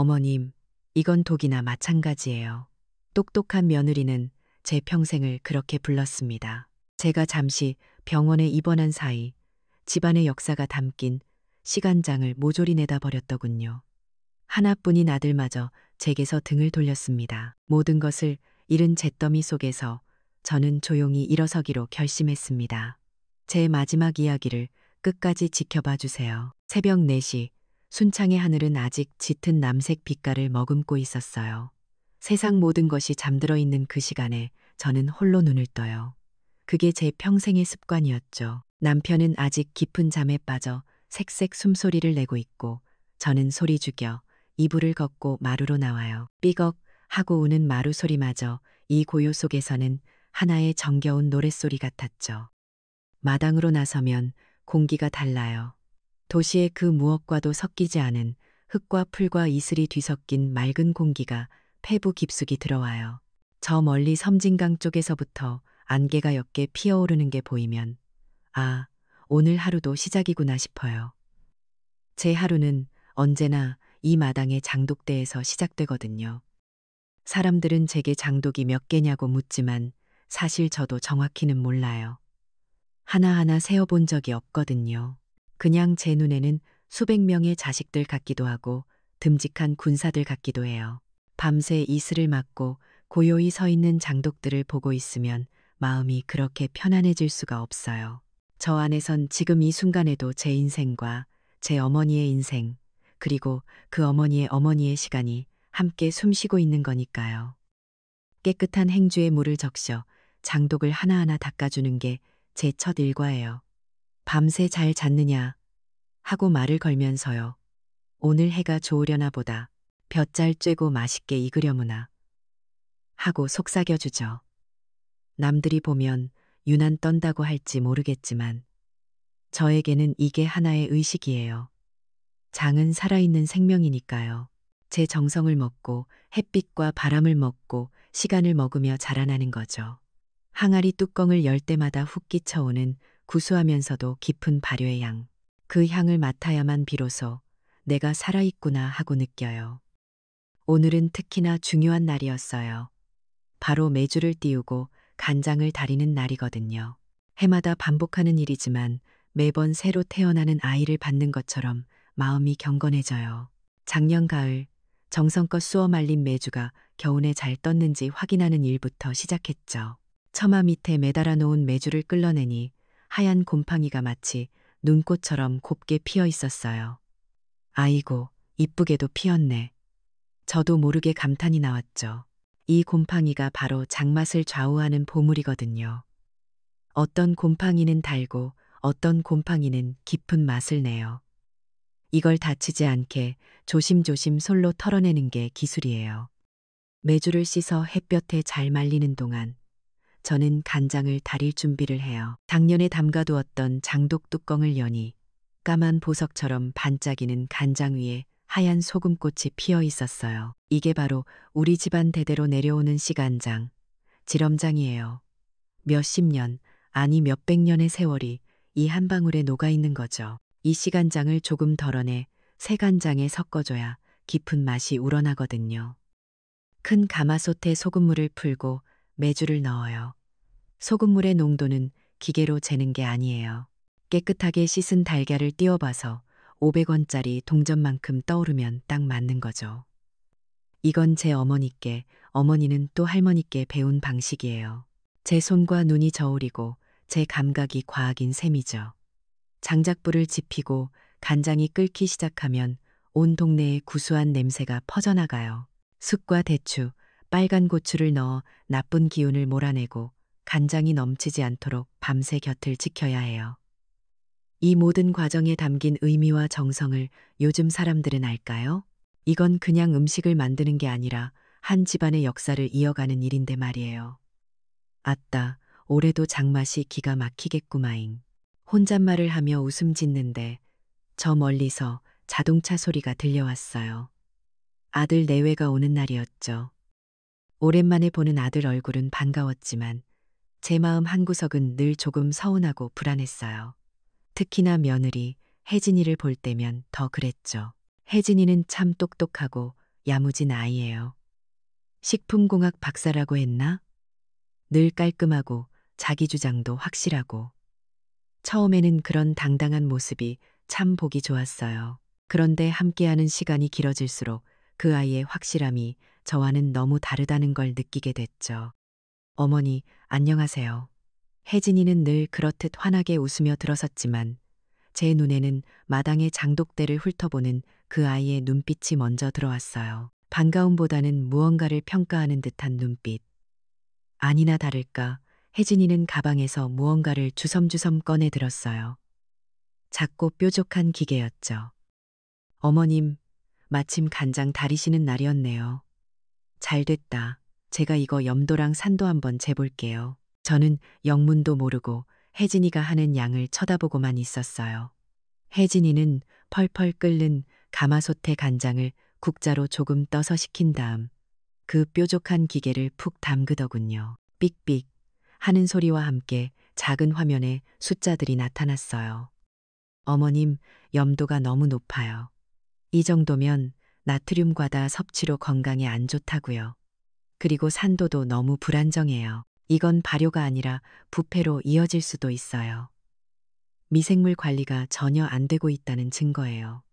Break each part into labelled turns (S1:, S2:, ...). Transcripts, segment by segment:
S1: 어머님, 이건 독이나 마찬가지예요. 똑똑한 며느리는 제 평생을 그렇게 불렀습니다. 제가 잠시 병원에 입원한 사이 집안의 역사가 담긴 시간장을 모조리 내다 버렸더군요. 하나뿐인 아들마저 제게서 등을 돌렸습니다. 모든 것을 잃은 잿더미 속에서 저는 조용히 일어서기로 결심했습니다. 제 마지막 이야기를 끝까지 지켜봐 주세요. 새벽 4시, 순창의 하늘은 아직 짙은 남색 빛깔을 머금고 있었어요. 세상 모든 것이 잠들어 있는 그 시간에 저는 홀로 눈을 떠요. 그게 제 평생의 습관이었죠. 남편은 아직 깊은 잠에 빠져 색색 숨소리를 내고 있고 저는 소리 죽여 이불을 걷고 마루로 나와요. 삐걱 하고 우는 마루 소리마저 이 고요 속에서는 하나의 정겨운 노랫소리 같았죠. 마당으로 나서면 공기가 달라요. 도시의 그 무엇과도 섞이지 않은 흙과 풀과 이슬이 뒤섞인 맑은 공기가 폐부 깊숙이 들어와요. 저 멀리 섬진강 쪽에서부터 안개가 옅게 피어오르는 게 보이면 아, 오늘 하루도 시작이구나 싶어요. 제 하루는 언제나 이 마당의 장독대에서 시작되거든요. 사람들은 제게 장독이 몇 개냐고 묻지만 사실 저도 정확히는 몰라요. 하나하나 세어본 적이 없거든요. 그냥 제 눈에는 수백 명의 자식들 같기도 하고 듬직한 군사들 같기도 해요. 밤새 이슬을 맞고 고요히 서 있는 장독들을 보고 있으면 마음이 그렇게 편안해질 수가 없어요. 저 안에선 지금 이 순간에도 제 인생과 제 어머니의 인생, 그리고 그 어머니의 어머니의 시간이 함께 숨쉬고 있는 거니까요. 깨끗한 행주에 물을 적셔 장독을 하나하나 닦아주는 게 제 첫 일과예요. 밤새 잘 잤느냐 하고 말을 걸면서요. 오늘 해가 좋으려나 보다. 볕 잘 쬐고 맛있게 익으려무나 하고 속삭여주죠. 남들이 보면 유난 떤다고 할지 모르겠지만 저에게는 이게 하나의 의식이에요. 장은 살아있는 생명이니까요. 제 정성을 먹고 햇빛과 바람을 먹고 시간을 먹으며 자라나는 거죠. 항아리 뚜껑을 열 때마다 훅 끼쳐오는 구수하면서도 깊은 발효의 향. 그 향을 맡아야만 비로소 내가 살아있구나 하고 느껴요. 오늘은 특히나 중요한 날이었어요. 바로 메주를 띄우고 간장을 다리는 날이거든요. 해마다 반복하는 일이지만 매번 새로 태어나는 아이를 받는 것처럼 마음이 경건해져요. 작년 가을 정성껏 쑤어 말린 메주가 겨우내 잘 떴는지 확인하는 일부터 시작했죠. 처마 밑에 매달아 놓은 메주를 끌어내니 하얀 곰팡이가 마치 눈꽃처럼 곱게 피어 있었어요. 아이고, 이쁘게도 피었네. 저도 모르게 감탄이 나왔죠. 이 곰팡이가 바로 장맛을 좌우하는 보물이거든요. 어떤 곰팡이는 달고 어떤 곰팡이는 깊은 맛을 내요. 이걸 다치지 않게 조심조심 솔로 털어내는 게 기술이에요. 메주를 씻어 햇볕에 잘 말리는 동안 저는 간장을 다릴 준비를 해요. 작년에 담가두었던 장독 뚜껑을 여니 까만 보석처럼 반짝이는 간장 위에 하얀 소금꽃이 피어 있었어요. 이게 바로 우리 집안 대대로 내려오는 시간장, 지럼장이에요. 몇십 년, 아니 몇백 년의 세월이 이 한 방울에 녹아 있는 거죠. 이 시간장을 조금 덜어내 새간장에 섞어줘야 깊은 맛이 우러나거든요. 큰 가마솥에 소금물을 풀고 메주를 넣어요. 소금물의 농도는 기계로 재는 게 아니에요. 깨끗하게 씻은 달걀을 띄워봐서 500원짜리 동전만큼 떠오르면 딱 맞는 거죠. 이건 제 어머니께, 어머니는 또 할머니께 배운 방식이에요. 제 손과 눈이 저울이고 제 감각이 과학인 셈이죠. 장작불을 지피고 간장이 끓기 시작하면 온 동네에 구수한 냄새가 퍼져나가요. 쑥과 대추, 빨간 고추를 넣어 나쁜 기운을 몰아내고 간장이 넘치지 않도록 밤새 곁을 지켜야 해요. 이 모든 과정에 담긴 의미와 정성을 요즘 사람들은 알까요? 이건 그냥 음식을 만드는 게 아니라 한 집안의 역사를 이어가는 일인데 말이에요. 아따, 올해도 장맛이 기가 막히겠구마잉. 혼잣말을 하며 웃음 짓는데 저 멀리서 자동차 소리가 들려왔어요. 아들 내외가 오는 날이었죠. 오랜만에 보는 아들 얼굴은 반가웠지만 제 마음 한구석은 늘 조금 서운하고 불안했어요. 특히나 며느리 혜진이를 볼 때면 더 그랬죠. 혜진이는 참 똑똑하고 야무진 아이예요. 식품공학 박사라고 했나? 늘 깔끔하고 자기 주장도 확실하고. 처음에는 그런 당당한 모습이 참 보기 좋았어요. 그런데 함께하는 시간이 길어질수록 그 아이의 확실함이 저와는 너무 다르다는 걸 느끼게 됐죠. 어머니, 안녕하세요. 혜진이는 늘 그렇듯 환하게 웃으며 들어섰지만 제 눈에는 마당의 장독대를 훑어보는 그 아이의 눈빛이 먼저 들어왔어요. 반가움보다는 무언가를 평가하는 듯한 눈빛. 아니나 다를까 혜진이는 가방에서 무언가를 주섬주섬 꺼내 들었어요. 작고 뾰족한 기계였죠. 어머님, 마침 간장 다리시는 날이었네요. 잘 됐다. 제가 이거 염도랑 산도 한번 재볼게요. 저는 영문도 모르고 혜진이가 하는 양을 쳐다보고만 있었어요. 혜진이는 펄펄 끓는 가마솥에 간장을 국자로 조금 떠서 식힌 다음 그 뾰족한 기계를 푹 담그더군요. 삑삑 하는 소리와 함께 작은 화면에 숫자들이 나타났어요. 어머님, 염도가 너무 높아요. 이 정도면 나트륨 과다 섭취로 건강에 안 좋다고요. 그리고 산도도 너무 불안정해요. 이건 발효가 아니라 부패로 이어질 수도 있어요. 미생물 관리가 전혀 안 되고 있다는 증거예요.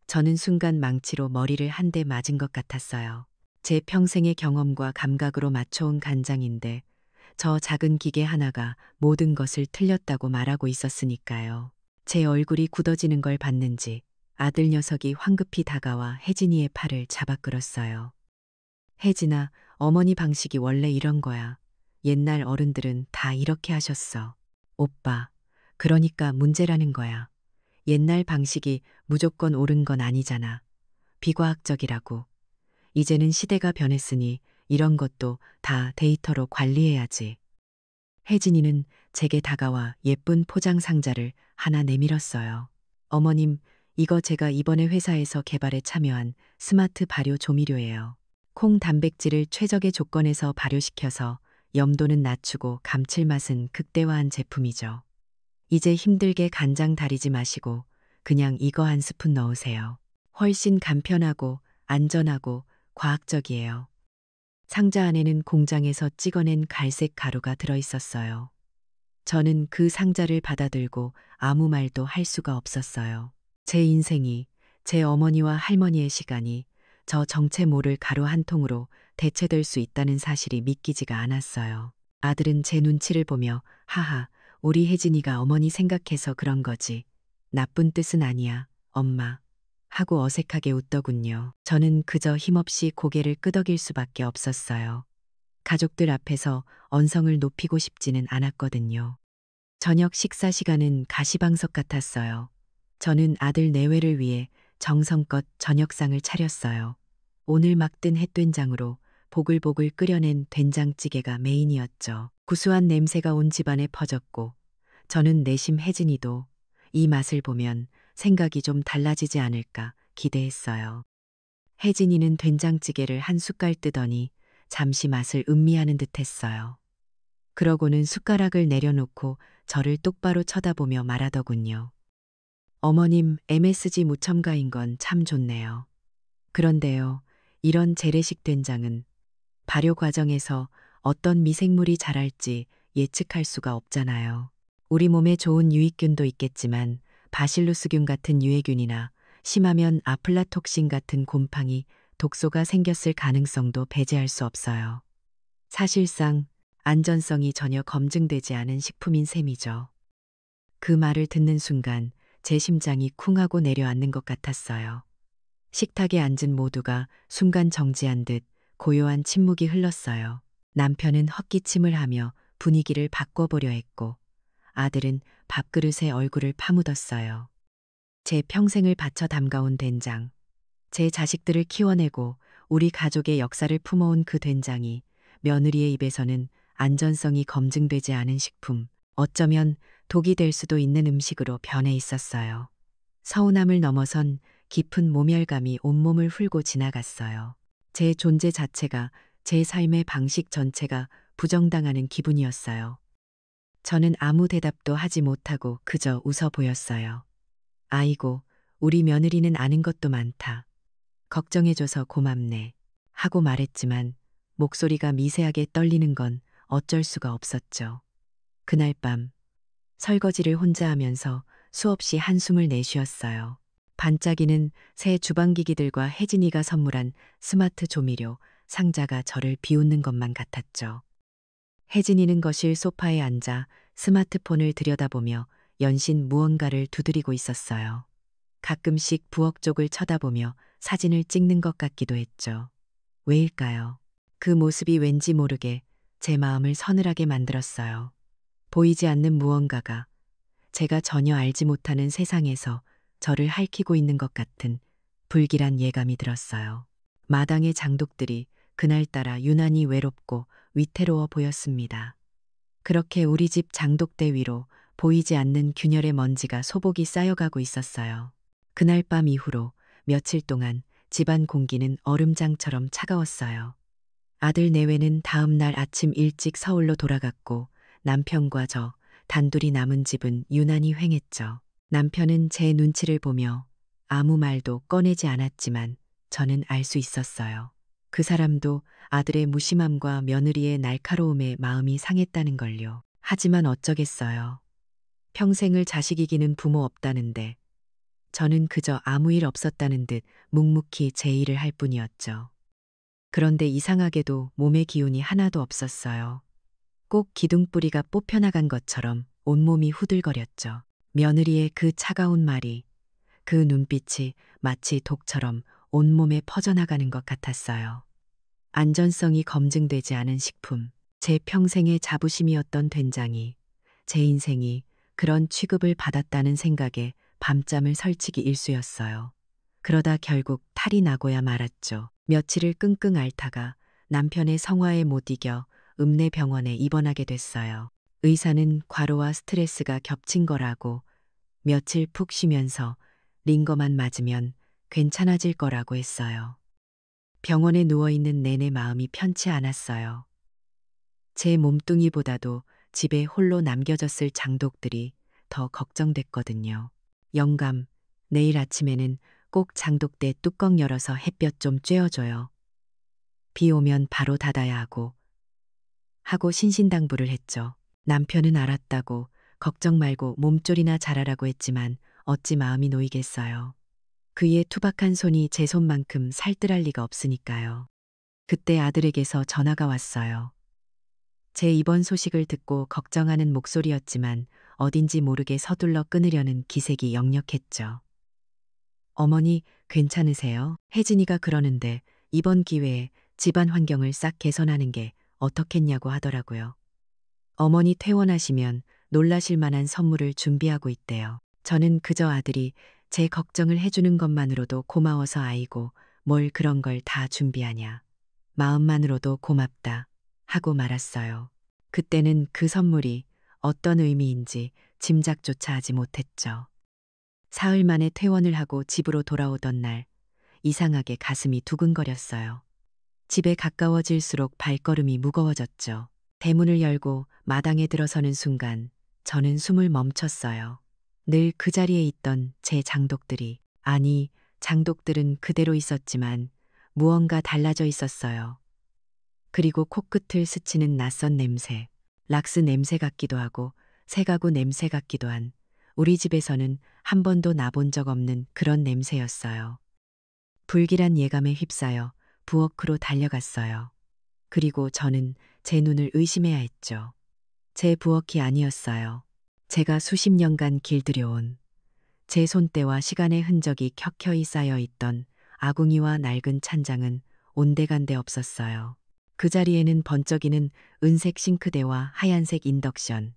S1: 저는 순간 망치로 머리를 한 대 맞은 것 같았어요. 제 평생의 경험과 감각으로 맞춰온 간장인데 저 작은 기계 하나가 모든 것을 틀렸다고 말하고 있었으니까요. 제 얼굴이 굳어지는 걸 봤는지 아들 녀석이 황급히 다가와 혜진이의 팔을 잡아 끌었어요. 혜진아, 어머니 방식이 원래 이런 거야. 옛날 어른들은 다 이렇게 하셨어. 오빠, 그러니까 문제라는 거야. 옛날 방식이 무조건 옳은 건 아니잖아. 비과학적이라고. 이제는 시대가 변했으니 이런 것도 다 데이터로 관리해야지. 혜진이는 제게 다가와 예쁜 포장 상자를 하나 내밀었어요. 어머님, 이거 제가 이번에 회사에서 개발에 참여한 스마트 발효 조미료예요. 콩 단백질을 최적의 조건에서 발효시켜서 염도는 낮추고 감칠맛은 극대화한 제품이죠. 이제 힘들게 간장 다리지 마시고 그냥 이거 한 스푼 넣으세요. 훨씬 간편하고 안전하고 과학적이에요. 상자 안에는 공장에서 찍어낸 갈색 가루가 들어 있었어요. 저는 그 상자를 받아들고 아무 말도 할 수가 없었어요. 제 인생이, 제 어머니와 할머니의 시간이 저 정체 모를 가루 한 통으로 대체될 수 있다는 사실이 믿기지가 않았어요. 아들은 제 눈치를 보며 하하, 우리 혜진이가 어머니 생각해서 그런 거지. 나쁜 뜻은 아니야, 엄마. 하고 어색하게 웃더군요. 저는 그저 힘없이 고개를 끄덕일 수밖에 없었어요. 가족들 앞에서 언성을 높이고 싶지는 않았거든요. 저녁 식사 시간은 가시방석 같았어요. 저는 아들 내외를 위해 정성껏 저녁상을 차렸어요. 오늘 막 뜬 햇된장으로 보글보글 끓여낸 된장찌개가 메인이었죠. 구수한 냄새가 온 집안에 퍼졌고 저는 내심 혜진이도 이 맛을 보면 생각이 좀 달라지지 않을까 기대했어요. 혜진이는 된장찌개를 한 숟갈 뜨더니 잠시 맛을 음미하는 듯 했어요. 그러고는 숟가락을 내려놓고 저를 똑바로 쳐다보며 말하더군요. 어머님, MSG 무첨가인 건 참 좋네요. 그런데요, 이런 재래식 된장은 발효 과정에서 어떤 미생물이 자랄지 예측할 수가 없잖아요. 우리 몸에 좋은 유익균도 있겠지만 바실루스균 같은 유해균이나 심하면 아플라톡신 같은 곰팡이, 독소가 생겼을 가능성도 배제할 수 없어요. 사실상 안전성이 전혀 검증되지 않은 식품인 셈이죠. 그 말을 듣는 순간 제 심장이 쿵 하고 내려앉는 것 같았어요. 식탁에 앉은 모두가 순간 정지한 듯 고요한 침묵이 흘렀어요. 남편은 헛기침을 하며 분위기를 바꿔보려 했고 아들은 밥그릇에 얼굴을 파묻었어요. 제 평생을 바쳐 담가온 된장, 제 자식들을 키워내고 우리 가족의 역사를 품어온 그 된장이 며느리의 입에서는 안전성이 검증되지 않은 식품, 어쩌면 독이 될 수도 있는 음식으로 변해 있었어요. 서운함을 넘어선 깊은 모멸감이 온몸을 훑고 지나갔어요. 제 존재 자체가, 제 삶의 방식 전체가 부정당하는 기분이었어요. 저는 아무 대답도 하지 못하고 그저 웃어 보였어요. 아이고, 우리 며느리는 아는 것도 많다. 걱정해줘서 고맙네. 하고 말했지만 목소리가 미세하게 떨리는 건 어쩔 수가 없었죠. 그날 밤 설거지를 혼자 하면서 수없이 한숨을 내쉬었어요. 반짝이는 새 주방기기들과 혜진이가 선물한 스마트 조미료 상자가 저를 비웃는 것만 같았죠. 혜진이는 거실 소파에 앉아 스마트폰을 들여다보며 연신 무언가를 두드리고 있었어요. 가끔씩 부엌 쪽을 쳐다보며 사진을 찍는 것 같기도 했죠. 왜일까요? 그 모습이 왠지 모르게 제 마음을 서늘하게 만들었어요. 보이지 않는 무언가가 제가 전혀 알지 못하는 세상에서 저를 핥히고 있는 것 같은 불길한 예감이 들었어요. 마당의 장독들이 그날따라 유난히 외롭고 위태로워 보였습니다. 그렇게 우리 집 장독대 위로 보이지 않는 균열의 먼지가 소복이 쌓여가고 있었어요. 그날 밤 이후로 며칠 동안 집안 공기는 얼음장처럼 차가웠어요. 아들 내외는 다음 날 아침 일찍 서울로 돌아갔고 남편과 저 단둘이 남은 집은 유난히 휑했죠. 남편은 제 눈치를 보며 아무 말도 꺼내지 않았지만 저는 알 수 있었어요. 그 사람도 아들의 무심함과 며느리의 날카로움에 마음이 상했다는 걸요. 하지만 어쩌겠어요. 평생을 자식 이기는 부모 없다는데 저는 그저 아무 일 없었다는 듯 묵묵히 제 일을 할 뿐이었죠. 그런데 이상하게도 몸의 기운이 하나도 없었어요. 꼭 기둥뿌리가 뽑혀나간 것처럼 온몸이 후들거렸죠. 며느리의 그 차가운 말이, 그 눈빛이 마치 독처럼 온몸에 퍼져나가는 것 같았어요. 안전성이 검증되지 않은 식품, 제 평생의 자부심이었던 된장이, 제 인생이 그런 취급을 받았다는 생각에 밤잠을 설치기 일쑤였어요. 그러다 결국 탈이 나고야 말았죠. 며칠을 끙끙 앓다가 남편의 성화에 못 이겨 읍내병원에 입원하게 됐어요. 의사는 과로와 스트레스가 겹친 거라고 며칠 푹 쉬면서 링거만 맞으면 괜찮아질 거라고 했어요. 병원에 누워있는 내내 마음이 편치 않았어요. 제 몸뚱이보다도 집에 홀로 남겨졌을 장독들이 더 걱정됐거든요. 영감, 내일 아침에는 꼭 장독대 뚜껑 열어서 햇볕 좀 쬐어줘요. 비 오면 바로 닫아야 하고 신신당부를 했죠. 남편은 알았다고 걱정 말고 몸조리나 잘하라고 했지만 어찌 마음이 놓이겠어요. 그의 투박한 손이 제 손만큼 살뜰할 리가 없으니까요. 그때 아들에게서 전화가 왔어요. 제 입원 소식을 듣고 걱정하는 목소리였지만 어딘지 모르게 서둘러 끊으려는 기색이 역력했죠. 어머니, 괜찮으세요? 혜진이가 그러는데 이번 기회에 집안 환경을 싹 개선하는 게 어떻겠냐고 하더라고요. 어머니 퇴원하시면 놀라실 만한 선물을 준비하고 있대요. 저는 그저 아들이 제 걱정을 해주는 것만으로도 고마워서 아이고 뭘 그런 걸 다 준비하냐. 마음만으로도 고맙다 하고 말았어요. 그때는 그 선물이 어떤 의미인지 짐작조차 하지 못했죠. 사흘 만에 퇴원을 하고 집으로 돌아오던 날 이상하게 가슴이 두근거렸어요. 집에 가까워질수록 발걸음이 무거워졌죠. 대문을 열고 마당에 들어서는 순간 저는 숨을 멈췄어요. 늘 그 자리에 있던 제 장독들이, 아니, 장독들은 그대로 있었지만 무언가 달라져 있었어요. 그리고 코끝을 스치는 낯선 냄새, 락스 냄새 같기도 하고 새가구 냄새 같기도 한 우리 집에서는 한 번도 나본 적 없는 그런 냄새였어요. 불길한 예감에 휩싸여 부엌으로 달려갔어요. 그리고 저는 제 눈을 의심해야 했죠. 제 부엌이 아니었어요. 제가 수십 년간 길들여온 제 손때와 시간의 흔적이 켜켜이 쌓여 있던 아궁이와 낡은 찬장은 온데간데 없었어요. 그 자리에는 번쩍이는 은색 싱크대와 하얀색 인덕션,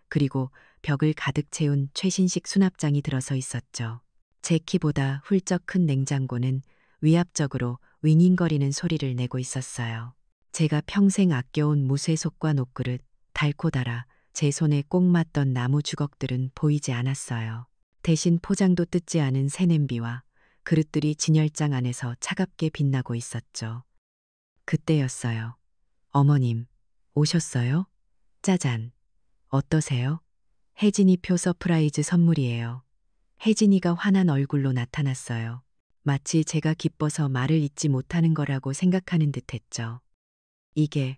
S1: 그리고 벽을 가득 채운 최신식 수납장이 들어서 있었죠. 제 키보다 훌쩍 큰 냉장고는 위압적으로 윙윙거리는 소리를 내고 있었어요. 제가 평생 아껴온 무쇠속과 녹그릇, 닳고 닳아 제 손에 꼭 맞던 나무 주걱들은 보이지 않았어요. 대신 포장도 뜯지 않은 새 냄비와 그릇들이 진열장 안에서 차갑게 빛나고 있었죠. 그때였어요. 어머님, 오셨어요? 짜잔. 어떠세요? 혜진이 표 서프라이즈 선물이에요. 혜진이가 환한 얼굴로 나타났어요. 마치 제가 기뻐서 말을 잇지 못하는 거라고 생각하는 듯 했죠. 이게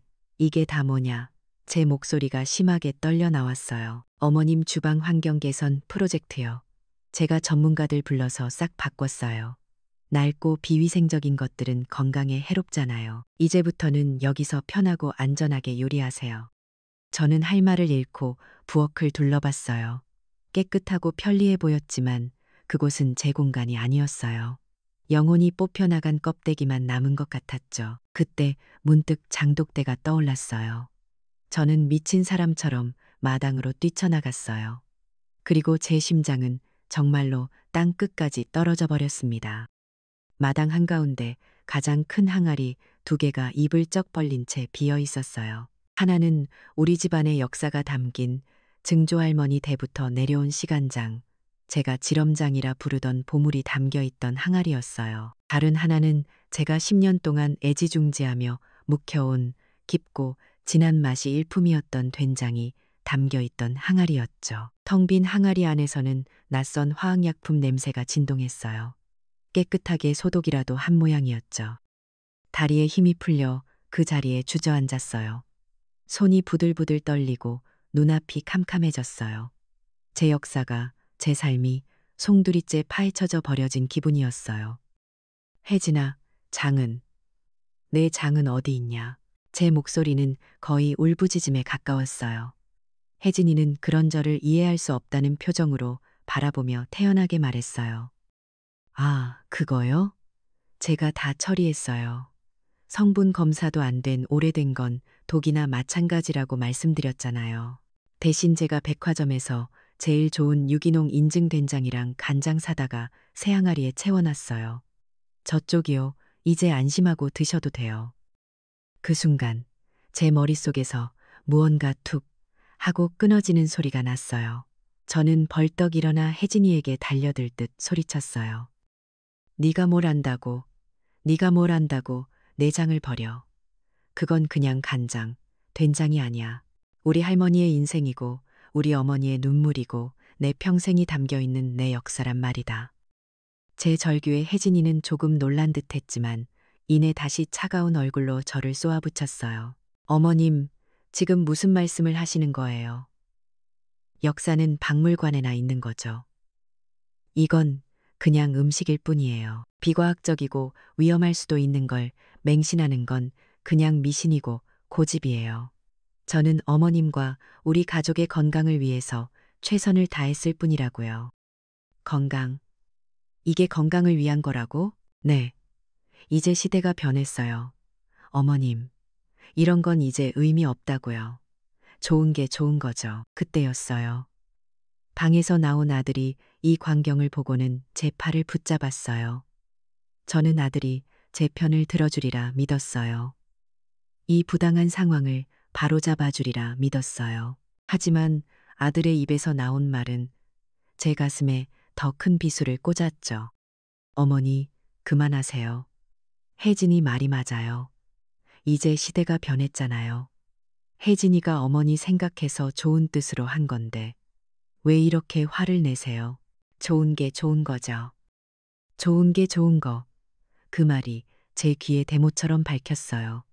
S1: 다 뭐냐. 제 목소리가 심하게 떨려 나왔어요. 어머님 주방 환경 개선 프로젝트요. 제가 전문가들 불러서 싹 바꿨어요. 낡고 비위생적인 것들은 건강에 해롭잖아요. 이제부터는 여기서 편하고 안전하게 요리하세요. 저는 할 말을 잃고 부엌을 둘러봤어요. 깨끗하고 편리해 보였지만 그곳은 제 공간이 아니었어요. 영혼이 뽑혀나간 껍데기만 남은 것 같았죠. 그때 문득 장독대가 떠올랐어요. 저는 미친 사람처럼 마당으로 뛰쳐나갔어요. 그리고 제 심장은 정말로 땅 끝까지 떨어져 버렸습니다. 마당 한가운데 가장 큰 항아리 2개가 입을 쩍 벌린 채 비어 있었어요. 하나는 우리 집안의 역사가 담긴 증조할머니 때부터 내려온 시간장, 제가 지럼장이라 부르던 보물이 담겨 있던 항아리였어요. 다른 하나는 제가 10년 동안 애지중지하며 묵혀온 깊고 진한 맛이 일품이었던 된장이 담겨 있던 항아리였죠. 텅 빈 항아리 안에서는 낯선 화학약품 냄새가 진동했어요. 깨끗하게 소독이라도 한 모양이었죠. 다리에 힘이 풀려 그 자리에 주저앉았어요. 손이 부들부들 떨리고 눈앞이 캄캄해졌어요. 제 역사가, 제 삶이 송두리째 파헤쳐져 버려진 기분이었어요. 혜진아, 장은, 내 장은 어디 있냐? 제 목소리는 거의 울부짖음에 가까웠어요. 혜진이는 그런 저를 이해할 수 없다는 표정으로 바라보며 태연하게 말했어요. 아, 그거요? 제가 다 처리했어요. 성분 검사도 안 된 오래된 건 독이나 마찬가지라고 말씀드렸잖아요. 대신 제가 백화점에서 제일 좋은 유기농 인증 된장이랑 간장 사다가 새 항아리에 채워놨어요. 저쪽이요. 이제 안심하고 드셔도 돼요. 그 순간 제 머릿속에서 무언가 툭 하고 끊어지는 소리가 났어요. 저는 벌떡 일어나 혜진이에게 달려들 듯 소리쳤어요. 네가 뭘 안다고, 네가 뭘 안다고 내 장을 버려. 그건 그냥 간장, 된장이 아니야. 우리 할머니의 인생이고 우리 어머니의 눈물이고 내 평생이 담겨 있는 내 역사란 말이다. 제 절규에 혜진이는 조금 놀란 듯 했지만 이내 다시 차가운 얼굴로 저를 쏘아붙였어요. 어머님, 지금 무슨 말씀을 하시는 거예요? 역사는 박물관에나 있는 거죠. 이건 그냥 음식일 뿐이에요. 비과학적이고 위험할 수도 있는 걸 맹신하는 건 그냥 미신이고 고집이에요. 저는 어머님과 우리 가족의 건강을 위해서 최선을 다했을 뿐이라고요. 건강. 이게 건강을 위한 거라고? 네. 이제 시대가 변했어요. 어머님. 이런 건 이제 의미 없다고요. 좋은 게 좋은 거죠. 그때였어요. 방에서 나온 아들이 이 광경을 보고는 제 팔을 붙잡았어요. 저는 아들이 제 편을 들어주리라 믿었어요. 이 부당한 상황을 바로잡아 주리라 믿었어요. 하지만 아들의 입에서 나온 말은 제 가슴에 더 큰 비수를 꽂았죠. 어머니, 그만하세요. 혜진이 말이 맞아요. 이제 시대가 변했잖아요. 혜진이가 어머니 생각해서 좋은 뜻으로 한 건데 왜 이렇게 화를 내세요? 좋은 게 좋은 거죠. 좋은 게 좋은 거. 그 말이 제 귀에 대모처럼 밝혔어요.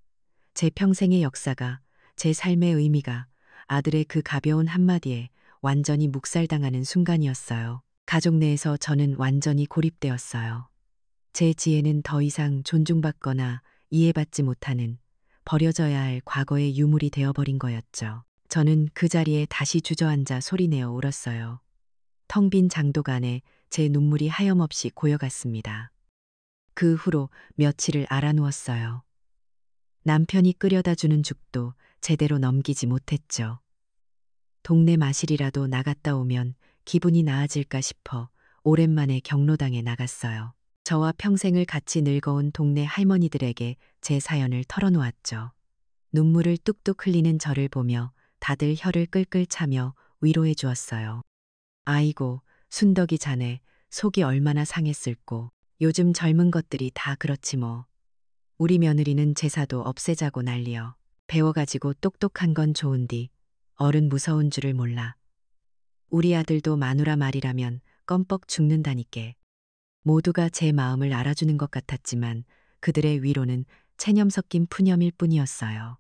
S1: 제 평생의 역사가, 제 삶의 의미가 아들의 그 가벼운 한마디에 완전히 묵살당하는 순간이었어요. 가족 내에서 저는 완전히 고립되었어요. 제 지혜는 더 이상 존중받거나 이해받지 못하는 버려져야 할 과거의 유물이 되어버린 거였죠. 저는 그 자리에 다시 주저앉아 소리내어 울었어요. 텅 빈 장독 안에 제 눈물이 하염없이 고여갔습니다. 그 후로 며칠을 알아누웠어요. 남편이 끓여다 주는 죽도 제대로 넘기지 못했죠. 동네 마실이라도 나갔다 오면 기분이 나아질까 싶어 오랜만에 경로당에 나갔어요. 저와 평생을 같이 늙어온 동네 할머니들에게 제 사연을 털어놓았죠. 눈물을 뚝뚝 흘리는 저를 보며 다들 혀를 끌끌 차며 위로해 주었어요. 아이고, 순덕이 자네 속이 얼마나 상했을꼬. 요즘 젊은 것들이 다 그렇지 뭐. 우리 며느리는 제사도 없애자고 난리여. 배워가지고 똑똑한 건 좋은디 어른 무서운 줄을 몰라. 우리 아들도 마누라 말이라면 껌뻑 죽는다니께. 모두가 제 마음을 알아주는 것 같았지만 그들의 위로는 체념 섞인 푸념일 뿐이었어요.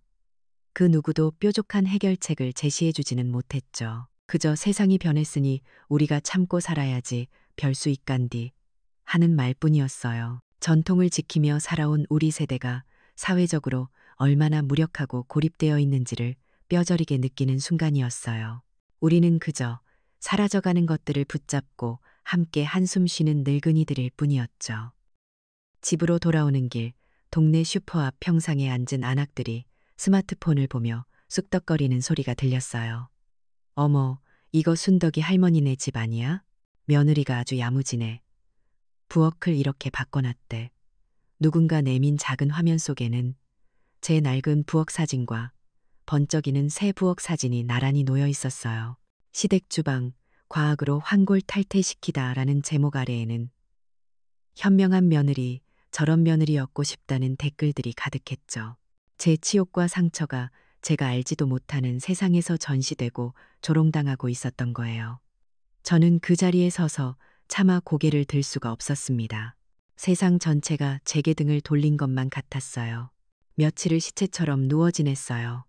S1: 그 누구도 뾰족한 해결책을 제시해주지는 못했죠. 그저 세상이 변했으니 우리가 참고 살아야지 별 수 있간디 하는 말뿐이었어요. 전통을 지키며 살아온 우리 세대가 사회적으로 얼마나 무력하고 고립되어 있는지를 뼈저리게 느끼는 순간이었어요. 우리는 그저 사라져가는 것들을 붙잡고 함께 한숨 쉬는 늙은이들일 뿐이었죠. 집으로 돌아오는 길, 동네 슈퍼 앞 평상에 앉은 아낙들이 스마트폰을 보며 쑥덕거리는 소리가 들렸어요. 어머, 이거 순덕이 할머니네 집 아니야? 며느리가 아주 야무지네. 부엌을 이렇게 바꿔놨대. 누군가 내민 작은 화면 속에는 제 낡은 부엌 사진과 번쩍이는 새 부엌 사진이 나란히 놓여 있었어요. 시댁 주방, 과학으로 환골 탈퇴시키다라는 제목 아래에는 현명한 며느리, 저런 며느리였고 싶다는 댓글들이 가득했죠. 제 치욕과 상처가 제가 알지도 못하는 세상에서 전시되고 조롱당하고 있었던 거예요. 저는 그 자리에 서서 차마 고개를 들 수가 없었습니다. 세상 전체가 제게 등을 돌린 것만 같았어요. 며칠을 시체처럼 누워 지냈어요.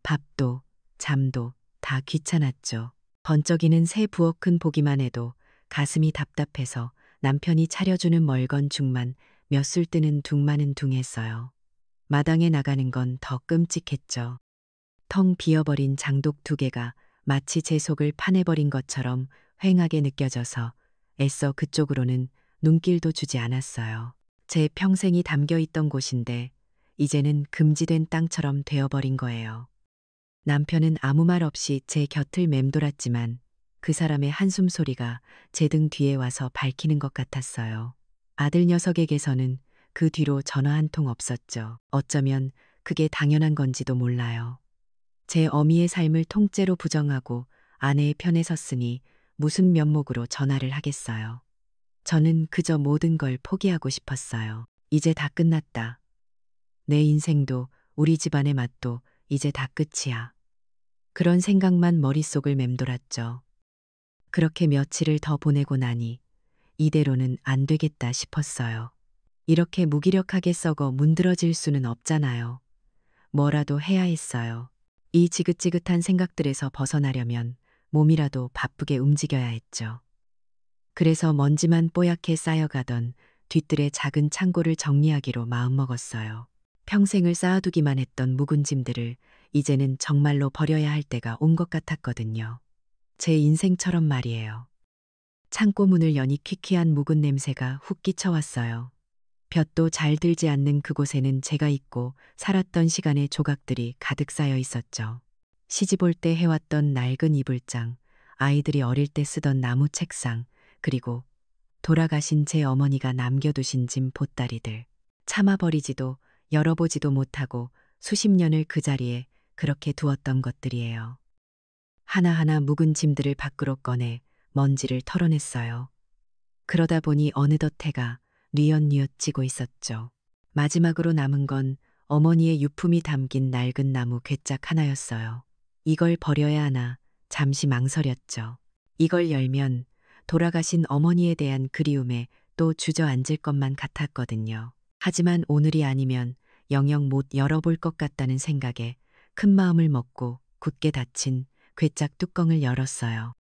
S1: 밥도, 잠도 다 귀찮았죠. 번쩍이는 새 부엌은 보기만 해도 가슴이 답답해서 남편이 차려주는 멀건 죽만 몇 술 뜨는 둥마는 둥했어요. 마당에 나가는 건 더 끔찍했죠. 텅 비어버린 장독 2개가 마치 제 속을 파내버린 것처럼 휑하게 느껴져서 애써 그쪽으로는 눈길도 주지 않았어요. 제 평생이 담겨 있던 곳인데 이제는 금지된 땅처럼 되어버린 거예요. 남편은 아무 말 없이 제 곁을 맴돌았지만 그 사람의 한숨 소리가 제 등 뒤에 와서 밝히는 것 같았어요. 아들 녀석에게서는 그 뒤로 전화 한 통 없었죠. 어쩌면 그게 당연한 건지도 몰라요. 제 어미의 삶을 통째로 부정하고 아내의 편에 섰으니 무슨 면목으로 전화를 하겠어요. 저는 그저 모든 걸 포기하고 싶었어요. 이제 다 끝났다. 내 인생도 우리 집안의 맛도 이제 다 끝이야. 그런 생각만 머릿속을 맴돌았죠. 그렇게 며칠을 더 보내고 나니 이대로는 안 되겠다 싶었어요. 이렇게 무기력하게 썩어 문드러질 수는 없잖아요. 뭐라도 해야 했어요. 이 지긋지긋한 생각들에서 벗어나려면 몸이라도 바쁘게 움직여야 했죠. 그래서 먼지만 뽀얗게 쌓여가던 뒤뜰의 작은 창고를 정리하기로 마음먹었어요. 평생을 쌓아두기만 했던 묵은 짐들을 이제는 정말로 버려야 할 때가 온 것 같았거든요. 제 인생처럼 말이에요. 창고 문을 여니 퀴퀴한 묵은 냄새가 훅 끼쳐왔어요. 볕도 잘 들지 않는 그곳에는 제가 있고 살았던 시간의 조각들이 가득 쌓여 있었죠. 시집 올 때 해왔던 낡은 이불장, 아이들이 어릴 때 쓰던 나무 책상, 그리고 돌아가신 제 어머니가 남겨두신 짐 보따리들. 참아버리지도 열어보지도 못하고 수십 년을 그 자리에 그렇게 두었던 것들이에요. 하나하나 묵은 짐들을 밖으로 꺼내 먼지를 털어냈어요. 그러다 보니 어느덧 해가 뉘엿뉘엿 지고 있었죠. 마지막으로 남은 건 어머니의 유품이 담긴 낡은 나무 괴짝 하나였어요. 이걸 버려야 하나 잠시 망설였죠. 이걸 열면 돌아가신 어머니에 대한 그리움에 또 주저앉을 것만 같았거든요. 하지만 오늘이 아니면 영영 못 열어볼 것 같다는 생각에 큰 마음을 먹고 굳게 닫힌 괴짝 뚜껑을 열었어요.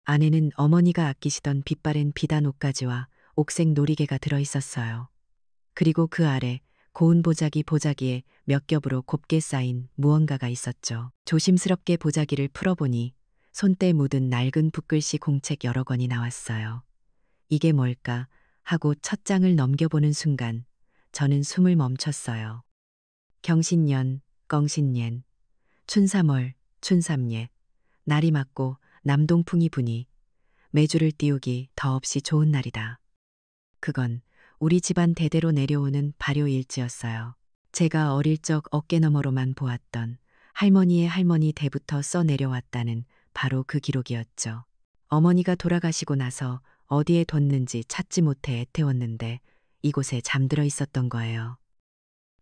S1: 안에는 어머니가 아끼시던 빛바랜 비단 옷가지와 옥색 놀이개가 들어있었어요. 그리고 그 아래 고운 보자기에 몇 겹으로 곱게 쌓인 무언가가 있었죠. 조심스럽게 보자기를 풀어보니 손때 묻은 낡은 붓글씨 공책 여러 권이 나왔어요. 이게 뭘까 하고 첫 장을 넘겨보는 순간 저는 숨을 멈췄어요. 경신년, 껑신년, 춘삼월, 춘삼예, 날이 맞고 남동풍이 부니 매주를 띄우기 더없이 좋은 날이다. 그건 우리 집안 대대로 내려오는 발효일지였어요. 제가 어릴 적 어깨너머로만 보았던 할머니의 할머니 때부터 써 내려왔다는 바로 그 기록이었죠. 어머니가 돌아가시고 나서 어디에 뒀는지 찾지 못해 애태웠는데 이곳에 잠들어 있었던 거예요.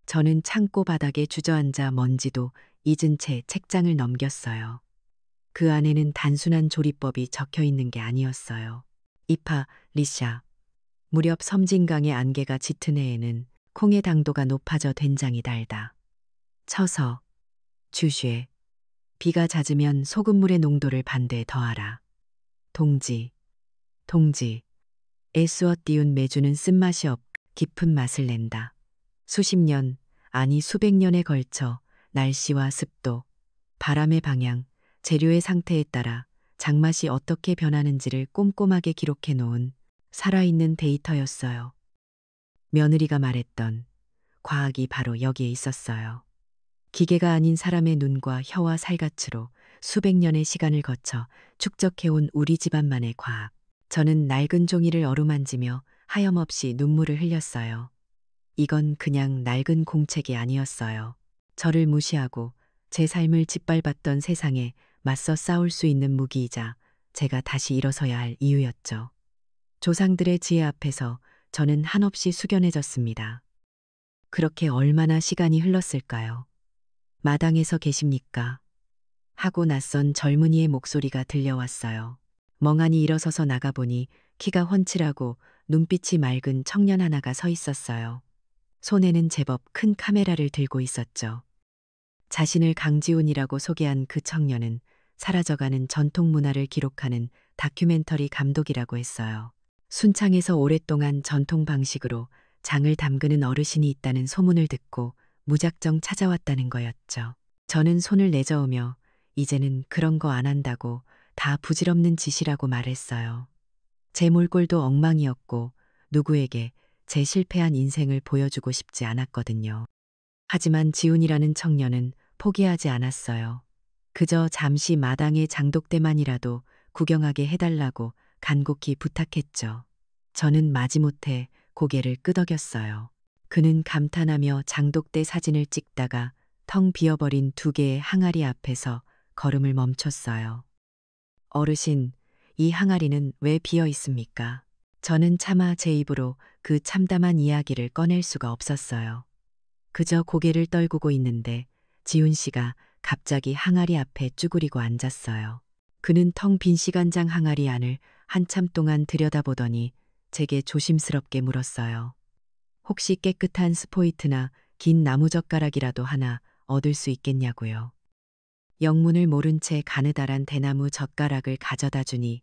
S1: 저는 창고 바닥에 주저앉아 먼지도 잊은 채 책장을 넘겼어요. 그 안에는 단순한 조리법이 적혀 있는 게 아니었어요. 이파, 리샤, 무렵 섬진강의 안개가 짙은 해에는 콩의 당도가 높아져 된장이 달다. 쳐서 주쉐. 비가 잦으면 소금물의 농도를 반대에 더하라. 동지. 동지. 애쓰어 띄운 메주는 쓴맛이 없 깊은 맛을 낸다. 수십 년, 아니 수백 년에 걸쳐 날씨와 습도, 바람의 방향, 재료의 상태에 따라 장맛이 어떻게 변하는지를 꼼꼼하게 기록해 놓은 살아있는 데이터였어요. 며느리가 말했던 과학이 바로 여기에 있었어요. 기계가 아닌 사람의 눈과 혀와 살갗으로 수백 년의 시간을 거쳐 축적해온 우리 집안만의 과학. 저는 낡은 종이를 어루만지며 하염없이 눈물을 흘렸어요. 이건 그냥 낡은 공책이 아니었어요. 저를 무시하고 제 삶을 짓밟았던 세상에 맞서 싸울 수 있는 무기이자 제가 다시 일어서야 할 이유였죠. 조상들의 지혜 앞에서 저는 한없이 숙연해졌습니다. 그렇게 얼마나 시간이 흘렀을까요? 마당에서 계십니까? 하고 낯선 젊은이의 목소리가 들려왔어요. 멍하니 일어서서 나가보니 키가 훤칠하고 눈빛이 맑은 청년 하나가 서 있었어요. 손에는 제법 큰 카메라를 들고 있었죠. 자신을 강지훈이라고 소개한 그 청년은 사라져가는 전통 문화를 기록하는 다큐멘터리 감독이라고 했어요. 순창에서 오랫동안 전통 방식으로 장을 담그는 어르신이 있다는 소문을 듣고 무작정 찾아왔다는 거였죠. 저는 손을 내저으며 이제는 그런 거 안 한다고 다 부질없는 짓이라고 말했어요. 제 몰골도 엉망이었고 누구에게 제 실패한 인생을 보여주고 싶지 않았거든요. 하지만 지훈이라는 청년은 포기하지 않았어요. 그저 잠시 마당의 장독대만이라도 구경하게 해달라고 간곡히 부탁했죠. 저는 마지못해 고개를 끄덕였어요. 그는 감탄하며 장독대 사진을 찍다가 텅 비어버린 두 개의 항아리 앞에서 걸음을 멈췄어요. 어르신, 이 항아리는 왜 비어 있습니까? 저는 차마 제 입으로 그 참담한 이야기를 꺼낼 수가 없었어요. 그저 고개를 떨구고 있는데 지훈 씨가 갑자기 항아리 앞에 쭈그리고 앉았어요. 그는 텅 빈 시간장 항아리 안을 한참 동안 들여다보더니 제게 조심스럽게 물었어요. 혹시 깨끗한 스포이트나 긴 나무젓가락이라도 하나 얻을 수 있겠냐고요. 영문을 모른 채 가느다란 대나무 젓가락을 가져다 주니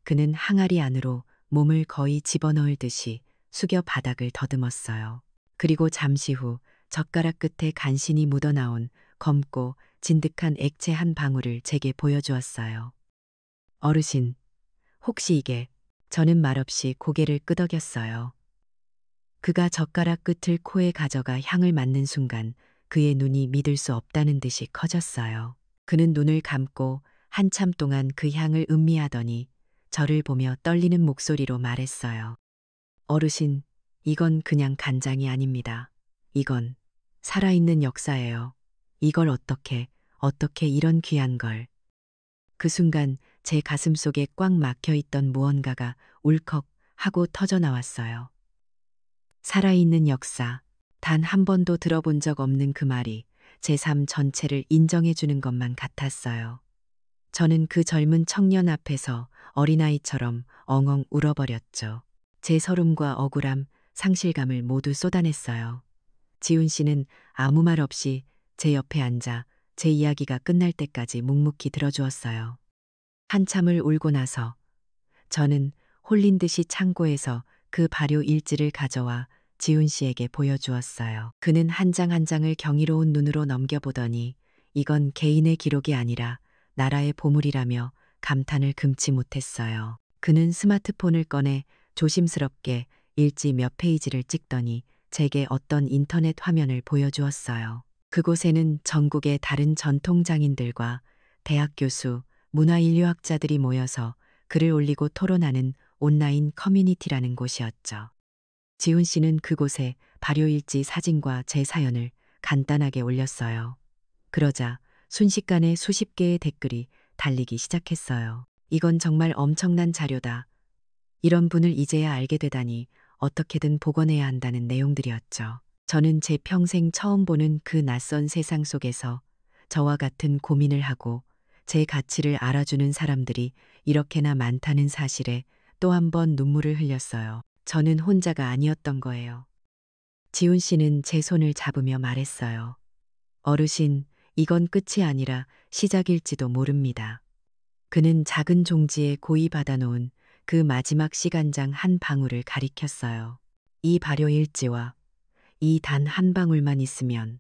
S1: 그는 항아리 안으로 몸을 거의 집어넣을 듯이 숙여 바닥을 더듬었어요. 그리고 잠시 후 젓가락 끝에 간신히 묻어나온 검고 진득한 액체 한 방울을 제게 보여주었어요. 어르신, 혹시 이게? 저는 말없이 고개를 끄덕였어요. 그가 젓가락 끝을 코에 가져가 향을 맡는 순간 그의 눈이 믿을 수 없다는 듯이 커졌어요. 그는 눈을 감고 한참 동안 그 향을 음미하더니 저를 보며 떨리는 목소리로 말했어요. 어르신, 이건 그냥 간장이 아닙니다. 이건 살아있는 역사예요. 이걸 어떻게 이런 귀한 걸. 그 순간 제 가슴 속에 꽉 막혀 있던 무언가가 울컥 하고 터져 나왔어요. 살아있는 역사. 단 한 번도 들어본 적 없는 그 말이 제 삶 전체를 인정해 주는 것만 같았어요. 저는 그 젊은 청년 앞에서 어린아이처럼 엉엉 울어버렸죠. 제 서름과 억울함, 상실감을 모두 쏟아냈어요. 지훈 씨는 아무 말 없이 제 옆에 앉아 제 이야기가 끝날 때까지 묵묵히 들어주었어요. 한참을 울고 나서 저는 홀린 듯이 창고에서 그 발효 일지를 가져와 지훈 씨에게 보여주었어요. 그는 한 장 한 장을 경이로운 눈으로 넘겨보더니 이건 개인의 기록이 아니라 나라의 보물이라며 감탄을 금치 못했어요. 그는 스마트폰을 꺼내 조심스럽게 일지 몇 페이지를 찍더니 제게 어떤 인터넷 화면을 보여주었어요. 그곳에는 전국의 다른 전통장인들과 대학 교수, 문화인류학자들이 모여서 글을 올리고 토론하는 온라인 커뮤니티라는 곳이었죠. 지훈 씨는 그곳에 발효일지 사진과 제 사연을 간단하게 올렸어요. 그러자 순식간에 수십 개의 댓글이 달리기 시작했어요. 이건 정말 엄청난 자료다. 이런 분을 이제야 알게 되다니 어떻게든 복원해야 한다는 내용들이었죠. 저는 제 평생 처음 보는 그 낯선 세상 속에서 저와 같은 고민을 하고 제 가치를 알아주는 사람들이 이렇게나 많다는 사실에 또 한 번 눈물을 흘렸어요. 저는 혼자가 아니었던 거예요. 지훈 씨는 제 손을 잡으며 말했어요. 어르신, 이건 끝이 아니라 시작일지도 모릅니다. 그는 작은 종지에 고이 받아놓은 그 마지막 시간장 한 방울을 가리켰어요. 이 발효일지와 이 단 한 방울만 있으면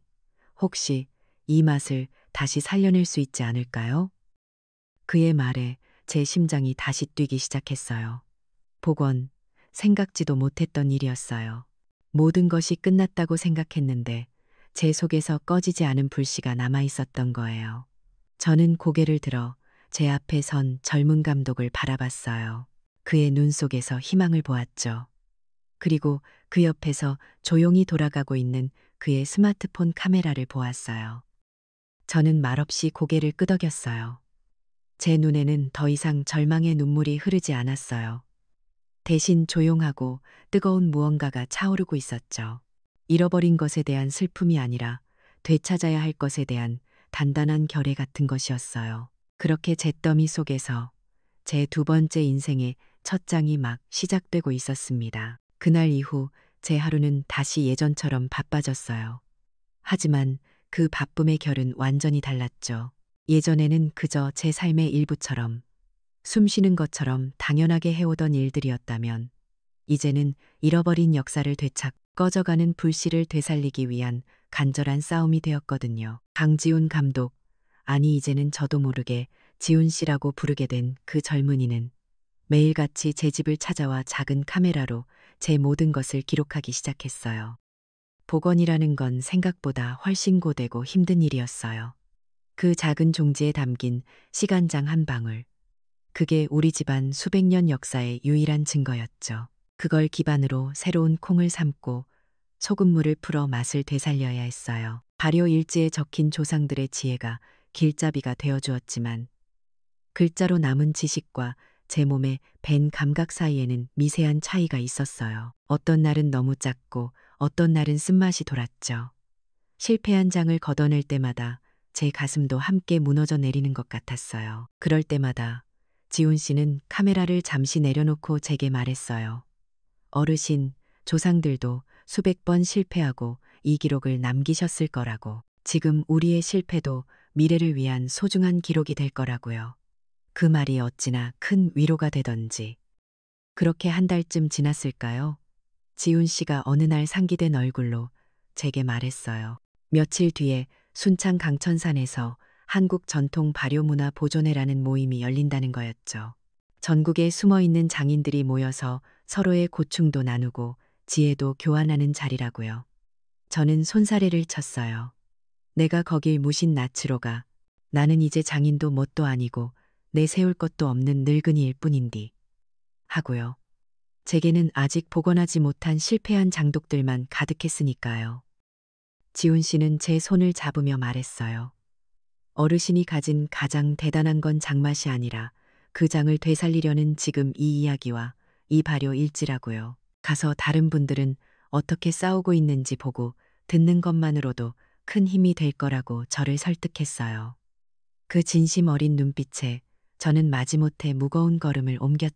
S1: 혹시 이 맛을 다시 살려낼 수 있지 않을까요? 그의 말에 제 심장이 다시 뛰기 시작했어요. 복원, 생각지도 못했던 일이었어요. 모든 것이 끝났다고 생각했는데 제 속에서 꺼지지 않은 불씨가 남아 있었던 거예요. 저는 고개를 들어 제 앞에 선 젊은 감독을 바라봤어요. 그의 눈 속에서 희망을 보았죠. 그리고 그 옆에서 조용히 돌아가고 있는 그의 스마트폰 카메라를 보았어요. 저는 말없이 고개를 끄덕였어요. 제 눈에는 더 이상 절망의 눈물이 흐르지 않았어요. 대신 조용하고 뜨거운 무언가가 차오르고 있었죠. 잃어버린 것에 대한 슬픔이 아니라 되찾아야 할 것에 대한 단단한 결의 같은 것이었어요. 그렇게 잿더미 속에서 제 두 번째 인생의 첫 장이 막 시작되고 있었습니다. 그날 이후 제 하루는 다시 예전처럼 바빠졌어요. 하지만 그 바쁨의 결은 완전히 달랐죠. 예전에는 그저 제 삶의 일부처럼 숨 쉬는 것처럼 당연하게 해오던 일들이었다면 이제는 잃어버린 역사를 되찾고 꺼져가는 불씨를 되살리기 위한 간절한 싸움이 되었거든요. 강지훈 감독, 아니 이제는 저도 모르게 지훈 씨라고 부르게 된 그 젊은이는 매일같이 제 집을 찾아와 작은 카메라로 제 모든 것을 기록하기 시작했어요. 복원이라는 건 생각보다 훨씬 고되고 힘든 일이었어요. 그 작은 종지에 담긴 시간장 한 방울. 그게 우리 집안 수백 년 역사의 유일한 증거였죠. 그걸 기반으로 새로운 콩을 삶고 소금물을 풀어 맛을 되살려야 했어요. 발효 일지에 적힌 조상들의 지혜가 길잡이가 되어 주었지만 글자로 남은 지식과 제 몸에 밴 감각 사이에는 미세한 차이가 있었어요. 어떤 날은 너무 작고 어떤 날은 쓴맛이 돌았죠. 실패한 장을 걷어낼 때마다 제 가슴도 함께 무너져 내리는 것 같았어요. 그럴 때마다 지훈 씨는 카메라를 잠시 내려놓고 제게 말했어요. 어르신, 조상들도 수백 번 실패하고 이 기록을 남기셨을 거라고. 지금 우리의 실패도 미래를 위한 소중한 기록이 될 거라고요. 그 말이 어찌나 큰 위로가 되던지. 그렇게 한 달쯤 지났을까요? 지훈 씨가 어느 날 상기된 얼굴로 제게 말했어요. 며칠 뒤에 순창 강천산에서 한국 전통 발효문화 보존회라는 모임이 열린다는 거였죠. 전국에 숨어있는 장인들이 모여서 서로의 고충도 나누고 지혜도 교환하는 자리라고요. 저는 손사래를 쳤어요. 내가 거길 무신 낯으로 가. 나는 이제 장인도 뭣도 아니고 내세울 것도 없는 늙은이일 뿐인디. 하고요. 제게는 아직 복원하지 못한 실패한 장독들만 가득했으니까요. 지훈 씨는 제 손을 잡으며 말했어요. 어르신이 가진 가장 대단한 건 장맛이 아니라 그 장을 되살리려는 지금 이 이야기와 이 발효 일지라고요. 가서 다른 분들은 어떻게 싸우고 있는지 보고 듣는 것만으로도 큰 힘이 될 거라고 저를 설득했어요. 그 진심 어린 눈빛에 저는 마지못해 무거운 걸음을 옮겼.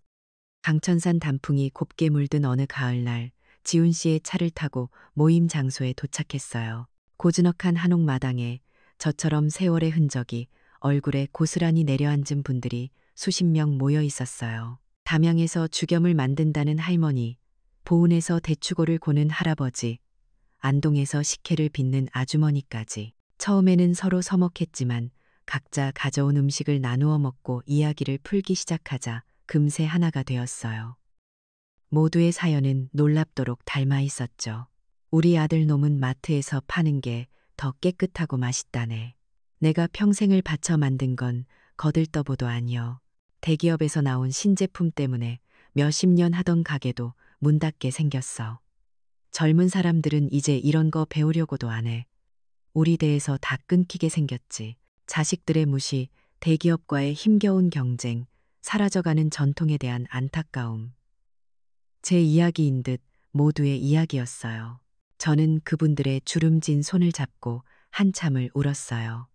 S1: 강천산 단풍이 곱게 물든 어느 가을날 지훈 씨의 차를 타고 모임 장소에 도착했어요. 고즈넉한 한옥 마당에 저처럼 세월의 흔적이 얼굴에 고스란히 내려앉은 분들이 수십 명 모여 있었어요. 담양에서 죽염을 만든다는 할머니, 보은에서 대추고를 고는 할아버지, 안동에서 식혜를 빚는 아주머니까지. 처음에는 서로 서먹했지만 각자 가져온 음식을 나누어 먹고 이야기를 풀기 시작하자 금세 하나가 되었어요. 모두의 사연은 놀랍도록 닮아 있었죠. 우리 아들 놈은 마트에서 파는 게 더 깨끗하고 맛있다네. 내가 평생을 바쳐 만든 건 거들떠보도 아니여. 대기업에서 나온 신제품 때문에 몇십 년 하던 가게도 문 닫게 생겼어. 젊은 사람들은 이제 이런 거 배우려고도 안 해. 우리 대에서 다 끊기게 생겼지. 자식들의 무시, 대기업과의 힘겨운 경쟁, 사라져가는 전통에 대한 안타까움. 제 이야기인 듯 모두의 이야기였어요. 저는 그분들의 주름진 손을 잡고 한참을 울었어요.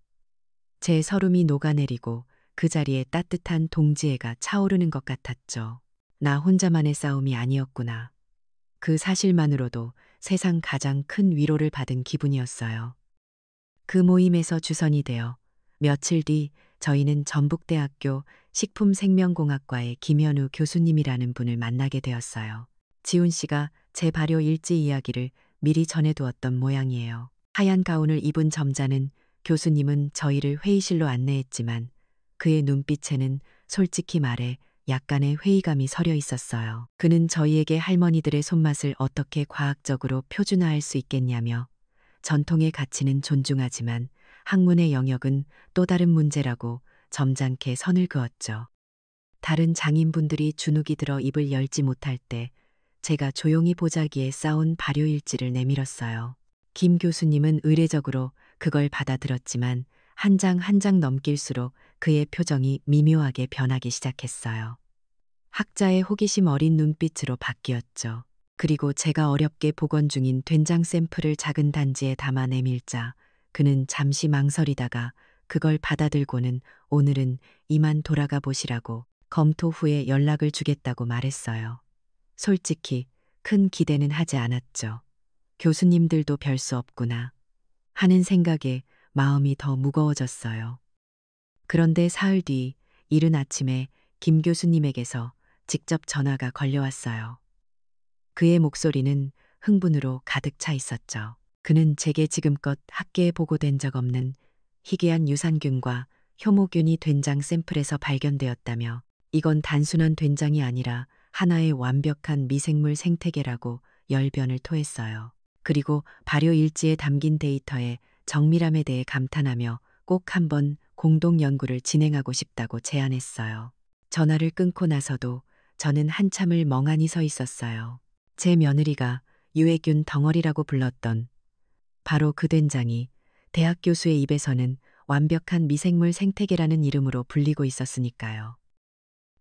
S1: 제 서름이 녹아내리고 그 자리에 따뜻한 동지애가 차오르는 것 같았죠. 나 혼자만의 싸움이 아니었구나. 그 사실만으로도 세상 가장 큰 위로를 받은 기분이었어요. 그 모임에서 주선이 되어 며칠 뒤 저희는 전북대학교 식품생명공학과의 김현우 교수님이라는 분을 만나게 되었어요. 지훈 씨가 제 발효 일지 이야기를 미리 전해두었던 모양이에요. 하얀 가운을 입은 점잖은 교수님은 저희를 회의실로 안내했지만 그의 눈빛에는 솔직히 말해 약간의 회의감이 서려 있었어요. 그는 저희에게 할머니들의 손맛을 어떻게 과학적으로 표준화할 수 있겠냐며 전통의 가치는 존중하지만 학문의 영역은 또 다른 문제라고 점잖게 선을 그었죠. 다른 장인분들이 주눅이 들어 입을 열지 못할 때 제가 조용히 보자기에 쌓은 발효일지를 내밀었어요. 김 교수님은 의례적으로 그걸 받아들었지만 한 장 한 장 넘길수록 그의 표정이 미묘하게 변하기 시작했어요. 학자의 호기심 어린 눈빛으로 바뀌었죠. 그리고 제가 어렵게 복원 중인 된장 샘플을 작은 단지에 담아 내밀자 그는 잠시 망설이다가 그걸 받아들고는 오늘은 이만 돌아가 보시라고 검토 후에 연락을 주겠다고 말했어요. 솔직히 큰 기대는 하지 않았죠. 교수님들도 별 수 없구나 하는 생각에 마음이 더 무거워졌어요. 그런데 사흘 뒤 이른 아침에 김 교수님에게서 직접 전화가 걸려왔어요. 그의 목소리는 흥분으로 가득 차 있었죠. 그는 제게 지금껏 학계에 보고된 적 없는 희귀한 유산균과 효모균이 된장 샘플에서 발견되었다며 이건 단순한 된장이 아니라 하나의 완벽한 미생물 생태계라고 열변을 토했어요. 그리고 발효 일지에 담긴 데이터의 정밀함에 대해 감탄하며 꼭 한번 공동 연구를 진행하고 싶다고 제안했어요. 전화를 끊고 나서도 저는 한참을 멍하니 서 있었어요. 제 며느리가 유해균 덩어리라고 불렀던 바로 그 된장이 대학 교수의 입에서는 완벽한 미생물 생태계라는 이름으로 불리고 있었으니까요.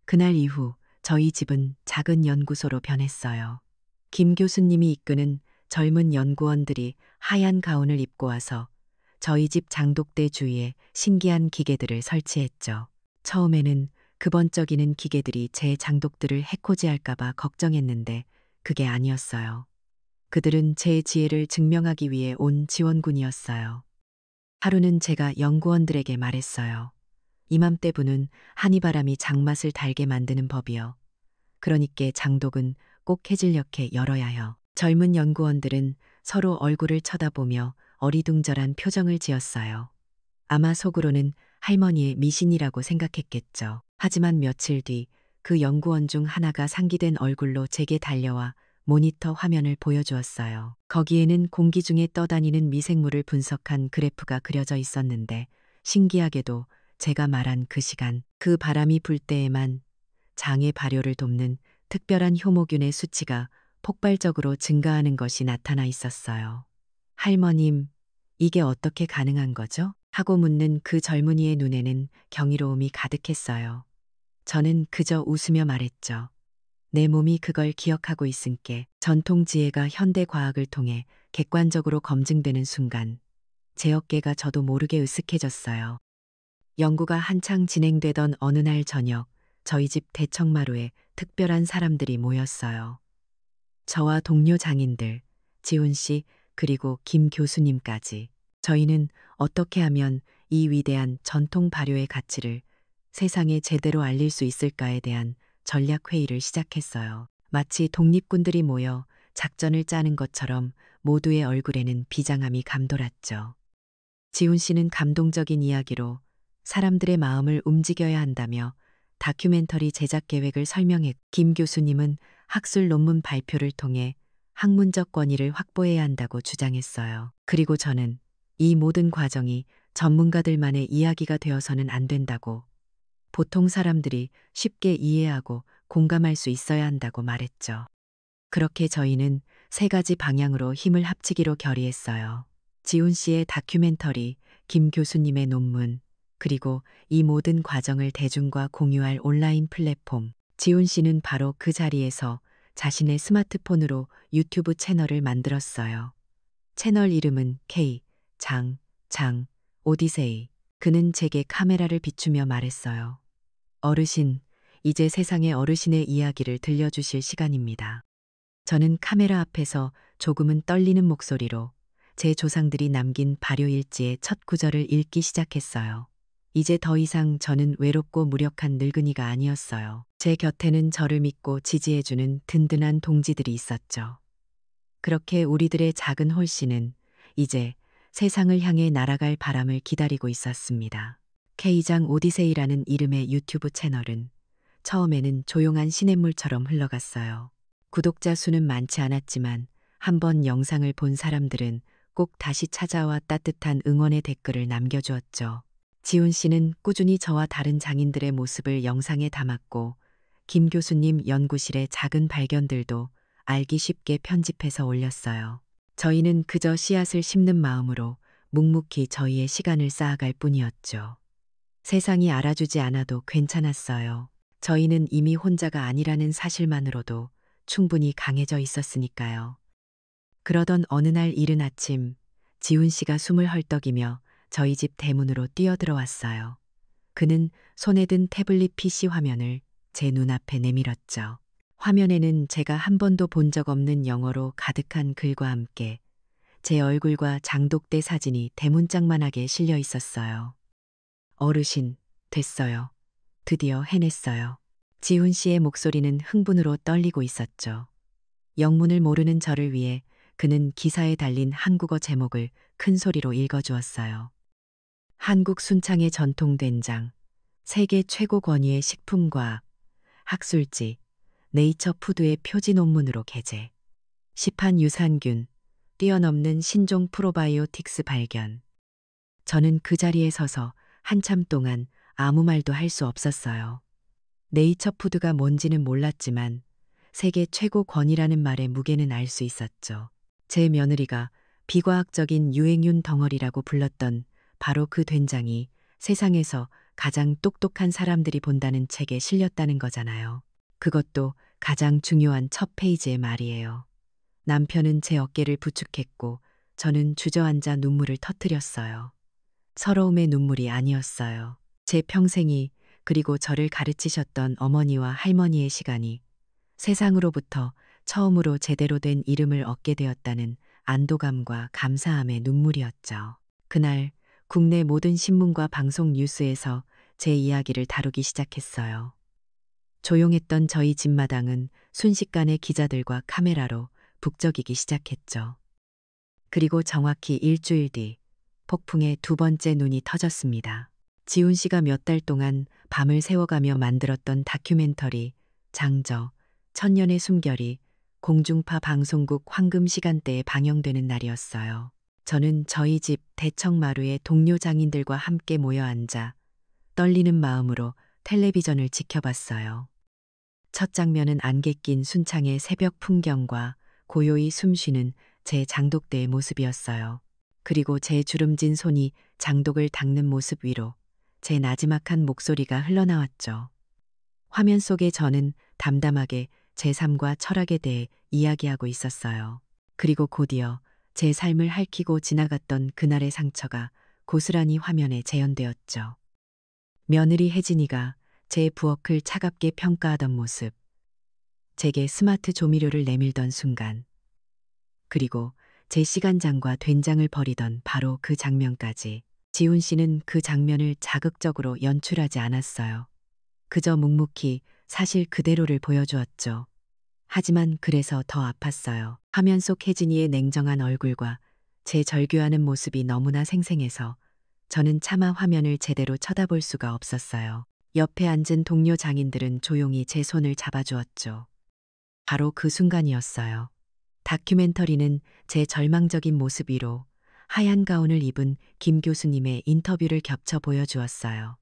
S1: 그날 이후 저희 집은 작은 연구소로 변했어요. 김 교수님이 이끄는 젊은 연구원들이 하얀 가운을 입고 와서 저희 집 장독대 주위에 신기한 기계들을 설치했죠. 처음에는 그 번쩍이는 기계들이 제 장독들을 해코지할까봐 걱정했는데 그게 아니었어요. 그들은 제 지혜를 증명하기 위해 온 지원군이었어요. 하루는 제가 연구원들에게 말했어요. 이맘때분은 한이바람이 장맛을 달게 만드는 법이요. 그러니께 장독은 꼭 해질녘에 열어야 해요. 젊은 연구원들은 서로 얼굴을 쳐다보며 어리둥절한 표정을 지었어요. 아마 속으로는 할머니의 미신이라고 생각했겠죠. 하지만 며칠 뒤 그 연구원 중 하나가 상기된 얼굴로 제게 달려와 모니터 화면을 보여주었어요. 거기에는 공기 중에 떠다니는 미생물을 분석한 그래프가 그려져 있었는데 신기하게도 제가 말한 그 시간, 그 바람이 불 때에만 장의 발효를 돕는 특별한 효모균의 수치가 폭발적으로 증가하는 것이 나타나 있었어요. 할머님, 이게 어떻게 가능한 거죠? 하고 묻는 그 젊은이의 눈에는 경이로움이 가득했어요. 저는 그저 웃으며 말했죠. 내 몸이 그걸 기억하고 있은께 전통 지혜가 현대 과학을 통해 객관적으로 검증되는 순간 제 어깨가 저도 모르게 으쓱해졌어요. 연구가 한창 진행되던 어느 날 저녁 저희 집 대청마루에 특별한 사람들이 모였어요. 저와 동료 장인들, 지훈 씨 그리고 김 교수님까지. 저희는 어떻게 하면 이 위대한 전통 발효의 가치를 세상에 제대로 알릴 수 있을까에 대한 전략 회의를 시작했어요. 마치 독립군들이 모여 작전을 짜는 것처럼 모두의 얼굴에는 비장함이 감돌았죠. 지훈 씨는 감동적인 이야기로 사람들의 마음을 움직여야 한다며 다큐멘터리 제작 계획을 설명했고 김 교수님은 학술 논문 발표를 통해 학문적 권위를 확보해야 한다고 주장했어요. 그리고 저는 이 모든 과정이 전문가들만의 이야기가 되어서는 안 된다고 보통 사람들이 쉽게 이해하고 공감할 수 있어야 한다고 말했죠. 그렇게 저희는 세 가지 방향으로 힘을 합치기로 결의했어요. 지훈 씨의 다큐멘터리, 김 교수님의 논문, 그리고 이 모든 과정을 대중과 공유할 온라인 플랫폼. 지훈 씨는 바로 그 자리에서 자신의 스마트폰으로 유튜브 채널을 만들었어요. 채널 이름은 오디세이. 그는 제게 카메라를 비추며 말했어요. 어르신, 이제 세상의 어르신의 이야기를 들려주실 시간입니다. 저는 카메라 앞에서 조금은 떨리는 목소리로 제 조상들이 남긴 발효일지의 첫 구절을 읽기 시작했어요. 이제 더 이상 저는 외롭고 무력한 늙은이가 아니었어요. 제 곁에는 저를 믿고 지지해주는 든든한 동지들이 있었죠. 그렇게 우리들의 작은 홀씨는 이제 세상을 향해 날아갈 바람을 기다리고 있었습니다. K장 오디세이라는 이름의 유튜브 채널은 처음에는 조용한 시냇물처럼 흘러갔어요. 구독자 수는 많지 않았지만 한번 영상을 본 사람들은 꼭 다시 찾아와 따뜻한 응원의 댓글을 남겨주었죠. 지훈 씨는 꾸준히 저와 다른 장인들의 모습을 영상에 담았고, 김 교수님 연구실의 작은 발견들도 알기 쉽게 편집해서 올렸어요. 저희는 그저 씨앗을 심는 마음으로 묵묵히 저희의 시간을 쌓아갈 뿐이었죠. 세상이 알아주지 않아도 괜찮았어요. 저희는 이미 혼자가 아니라는 사실만으로도 충분히 강해져 있었으니까요. 그러던 어느 날 이른 아침, 지훈 씨가 숨을 헐떡이며 저희 집 대문으로 뛰어들어왔어요. 그는 손에 든 태블릿 PC 화면을 제 눈앞에 내밀었죠. 화면에는 제가 한 번도 본 적 없는 영어로 가득한 글과 함께 제 얼굴과 장독대 사진이 대문짝만하게 실려 있었어요. 어르신, 됐어요. 드디어 해냈어요. 지훈 씨의 목소리는 흥분으로 떨리고 있었죠. 영문을 모르는 저를 위해 그는 기사에 달린 한국어 제목을 큰 소리로 읽어주었어요. 한국 순창의 전통 된장, 세계 최고 권위의 식품과학, 학술지, 네이처 푸드의 표지 논문으로 게재. 시판 유산균, 뛰어넘는 신종 프로바이오틱스 발견. 저는 그 자리에 서서 한참 동안 아무 말도 할 수 없었어요. 네이처 푸드가 뭔지는 몰랐지만 세계 최고 권위라는 말의 무게는 알 수 있었죠. 제 며느리가 비과학적인 유행윤 덩어리라고 불렀던 바로 그 된장이 세상에서 가장 똑똑한 사람들이 본다는 책에 실렸다는 거잖아요. 그것도 가장 중요한 첫 페이지의 말이에요. 남편은 제 어깨를 부축했고 저는 주저앉아 눈물을 터뜨렸어요. 서러움의 눈물이 아니었어요. 제 평생이, 그리고 저를 가르치셨던 어머니와 할머니의 시간이 세상으로부터 처음으로 제대로 된 이름을 얻게 되었다는 안도감과 감사함의 눈물이었죠. 그날 국내 모든 신문과 방송 뉴스에서 제 이야기를 다루기 시작했어요. 조용했던 저희 집마당은 순식간에 기자들과 카메라로 북적이기 시작했죠. 그리고 정확히 일주일 뒤 폭풍의 두 번째 눈이 터졌습니다. 지훈 씨가 몇 달 동안 밤을 새워가며 만들었던 다큐멘터리 장저, 천년의 숨결이 공중파 방송국 황금 시간대에 방영되는 날이었어요. 저는 저희 집 대청마루에 동료 장인들과 함께 모여 앉아 떨리는 마음으로 텔레비전을 지켜봤어요. 첫 장면은 안개 낀 순창의 새벽 풍경과 고요히 숨쉬는 제 장독대의 모습이었어요. 그리고 제 주름진 손이 장독을 닦는 모습 위로 제 나지막한 목소리가 흘러나왔죠. 화면 속에 저는 담담하게 제 삶과 철학에 대해 이야기하고 있었어요. 그리고 곧이어 제 삶을 핥히고 지나갔던 그날의 상처가 고스란히 화면에 재현되었죠. 며느리 혜진이가 제 부엌을 차갑게 평가하던 모습, 제게 스마트 조미료를 내밀던 순간, 그리고 제 시간장과 된장을 버리던 바로 그 장면까지. 지훈 씨는 그 장면을 자극적으로 연출하지 않았어요. 그저 묵묵히 사실 그대로를 보여주었죠. 하지만 그래서 더 아팠어요. 화면 속 혜진이의 냉정한 얼굴과 제 절규하는 모습이 너무나 생생해서 저는 차마 화면을 제대로 쳐다볼 수가 없었어요. 옆에 앉은 동료 장인들은 조용히 제 손을 잡아주었죠. 바로 그 순간이었어요. 다큐멘터리는 제 절망적인 모습 위로 하얀 가운을 입은 김 교수님의 인터뷰를 겹쳐 보여주었어요.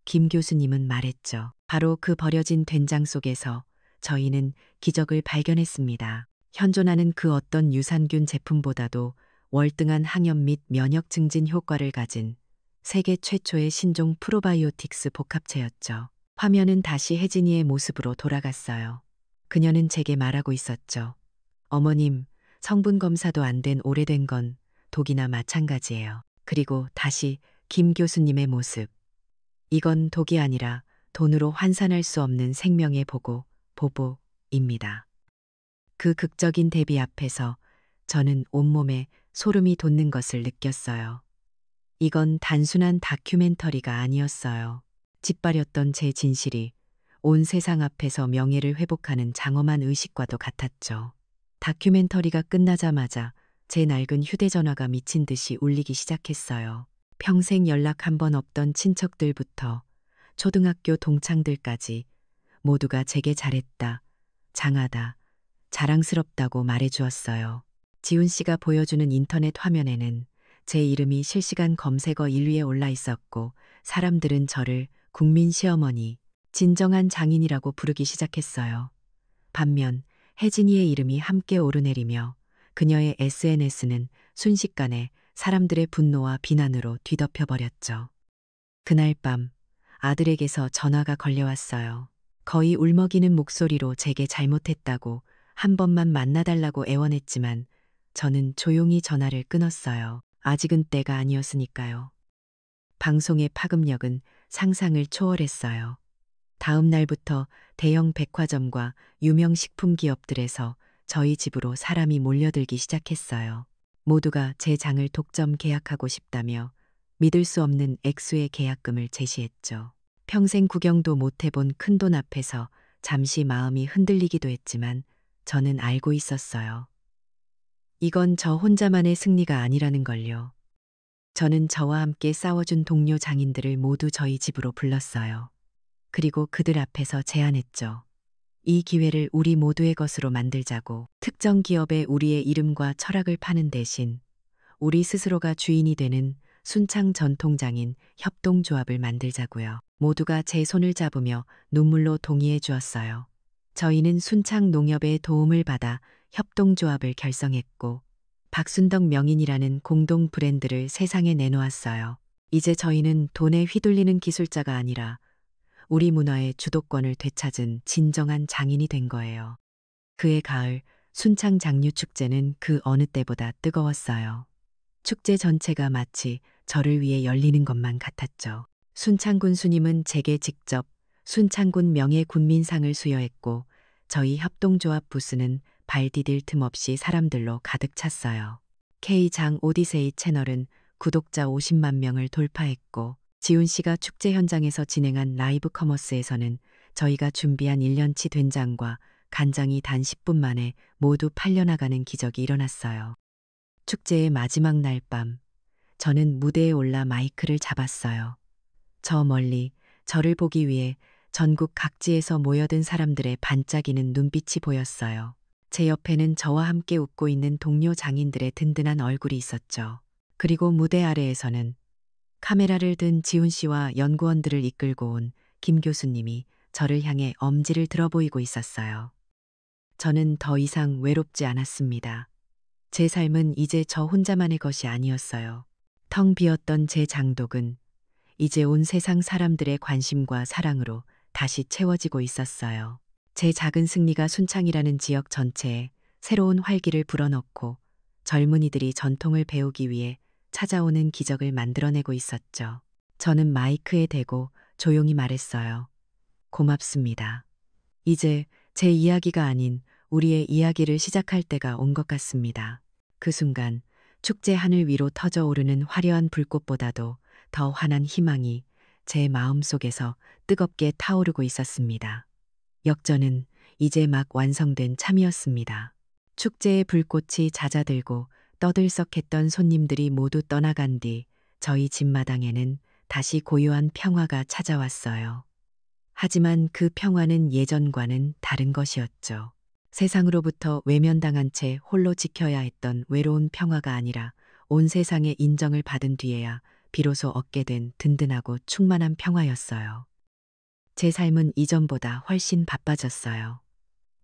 S1: 김 교수님은 말했죠. 바로 그 버려진 된장 속에서 저희는 기적을 발견했습니다. 현존하는 그 어떤 유산균 제품보다도 월등한 항염 및 면역 증진 효과를 가진 세계 최초의 신종 프로바이오틱스 복합체였죠. 화면은 다시 혜진이의 모습으로 돌아갔어요. 그녀는 제게 말하고 있었죠. 어머님, 성분 검사도 안 된 오래된 건 독이나 마찬가지예요. 그리고 다시 김 교수님의 모습. 이건 독이 아니라 돈으로 환산할 수 없는 생명의 보고입니다. 그 극적인 대비 앞에서 저는 온몸에 소름이 돋는 것을 느꼈어요. 이건 단순한 다큐멘터리가 아니었어요. 짓밟였던 제 진실이 온 세상 앞에서 명예를 회복하는 장엄한 의식과도 같았죠. 다큐멘터리가 끝나자마자 제 낡은 휴대전화가 미친 듯이 울리기 시작했어요. 평생 연락 한 번 없던 친척들부터 초등학교 동창들까지 모두가 제게 잘했다, 장하다, 자랑스럽다고 말해주었어요. 지훈 씨가 보여주는 인터넷 화면에는 제 이름이 실시간 검색어 1위에 올라 있었고 사람들은 저를 국민 시어머니, 진정한 장인이라고 부르기 시작했어요. 반면 혜진이의 이름이 함께 오르내리며 그녀의 SNS는 순식간에 사람들의 분노와 비난으로 뒤덮여버렸죠. 그날 밤 아들에게서 전화가 걸려왔어요. 거의 울먹이는 목소리로 제게 잘못했다고 한 번만 만나달라고 애원했지만 저는 조용히 전화를 끊었어요. 아직은 때가 아니었으니까요. 방송의 파급력은 상상을 초월했어요. 다음 날부터 대형 백화점과 유명 식품 기업들에서 저희 집으로 사람이 몰려들기 시작했어요. 모두가 제 장을 독점 계약하고 싶다며 믿을 수 없는 액수의 계약금을 제시했죠. 평생 구경도 못 해본 큰돈 앞에서 잠시 마음이 흔들리기도 했지만 저는 알고 있었어요. 이건 저 혼자만의 승리가 아니라는 걸요. 저는 저와 함께 싸워준 동료 장인들을 모두 저희 집으로 불렀어요. 그리고 그들 앞에서 제안했죠. 이 기회를 우리 모두의 것으로 만들자고. 특정 기업에 우리의 이름과 철학을 파는 대신 우리 스스로가 주인이 되는 순창 전통장인 협동조합을 만들자고요. 모두가 제 손을 잡으며 눈물로 동의해 주었어요. 저희는 순창 농협의 도움을 받아 협동조합을 결성했고 박순덕 명인이라는 공동 브랜드를 세상에 내놓았어요. 이제 저희는 돈에 휘둘리는 기술자가 아니라 우리 문화의 주도권을 되찾은 진정한 장인이 된 거예요. 그해 가을 순창 장류축제는 그 어느 때보다 뜨거웠어요. 축제 전체가 마치 저를 위해 열리는 것만 같았죠. 순창군 수님은 제게 직접 순창군 명예군민상을 수여했고 저희 협동조합 부스는 발 디딜 틈 없이 사람들로 가득 찼어요. K장 오디세이 채널은 구독자 50만 명을 돌파했고 지훈 씨가 축제 현장에서 진행한 라이브 커머스에서는 저희가 준비한 1년치 된장과 간장이 단 10분 만에 모두 팔려나가는 기적이 일어났어요. 축제의 마지막 날 밤, 저는 무대에 올라 마이크를 잡았어요. 저 멀리 저를 보기 위해 전국 각지에서 모여든 사람들의 반짝이는 눈빛이 보였어요. 제 옆에는 저와 함께 웃고 있는 동료 장인들의 든든한 얼굴이 있었죠. 그리고 무대 아래에서는 카메라를 든 지훈 씨와 연구원들을 이끌고 온 김 교수님이 저를 향해 엄지를 들어 보이고 있었어요. 저는 더 이상 외롭지 않았습니다. 제 삶은 이제 저 혼자만의 것이 아니었어요. 텅 비었던 제 장독은 이제 온 세상 사람들의 관심과 사랑으로 다시 채워지고 있었어요. 제 작은 승리가 순창이라는 지역 전체에 새로운 활기를 불어넣고 젊은이들이 전통을 배우기 위해 찾아오는 기적을 만들어내고 있었죠. 저는 마이크에 대고 조용히 말했어요. 고맙습니다. 이제 제 이야기가 아닌 우리의 이야기를 시작할 때가 온 것 같습니다. 그 순간 축제 하늘 위로 터져 오르는 화려한 불꽃보다도 더 환한 희망이 제 마음속에서 뜨겁게 타오르고 있었습니다. 역전은 이제 막 완성된 참이었습니다. 축제의 불꽃이 잦아들고 떠들썩했던 손님들이 모두 떠나간 뒤 저희 집 마당에는 다시 고요한 평화가 찾아왔어요. 하지만 그 평화는 예전과는 다른 것이었죠. 세상으로부터 외면당한 채 홀로 지켜야 했던 외로운 평화가 아니라 온 세상의 인정을 받은 뒤에야 비로소 얻게 된 든든하고 충만한 평화였어요. 제 삶은 이전보다 훨씬 바빠졌어요.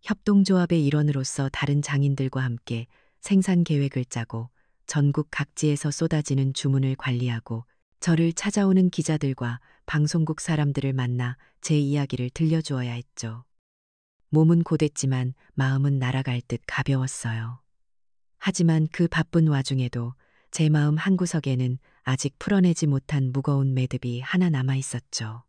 S1: 협동조합의 일원으로서 다른 장인들과 함께 생산 계획을 짜고 전국 각지에서 쏟아지는 주문을 관리하고 저를 찾아오는 기자들과 방송국 사람들을 만나 제 이야기를 들려주어야 했죠. 몸은 고됐지만 마음은 날아갈 듯 가벼웠어요. 하지만 그 바쁜 와중에도 제 마음 한구석에는 아직 풀어내지 못한 무거운 매듭이 하나 남아 있었죠.